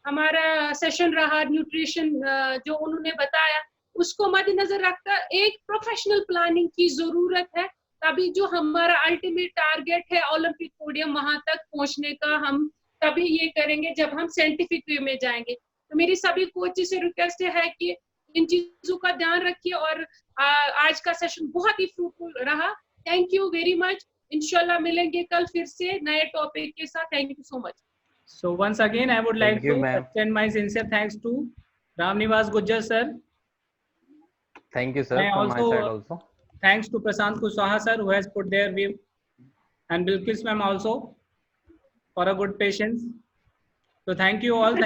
हमारा सेशन रहा, न्यूट्रिशन जो उन्होंने बताया उसको मद्देनजर रखकर एक प्रोफेशनल प्लानिंग की जरूरत है। तभी जो हमारा अल्टीमेट टारगेट है ओलंपिक पोडियम, वहां तक पहुंचने का हम तभी ये करेंगे जब हम साइंटिफिक वे में जाएंगे। तो मेरी सभी कोच से रिक्वेस्ट है कि इन चीजों का ध्यान रखिए। और आज का सेशन बहुत ही फ्रूटफुल रहा। Thank you very much. इंशाल्लाह मिलेंगे कल फिर से नए टॉपिक के साथ। Thank you so much. So once again, I would like to extend my sincere thanks to Ramnivas Gujjar sir. Thank you sir from my side also. Thanks to Prashant Kushwaha sir who has put their view, and Bilkis ma'am also for a good patience. So thank you all.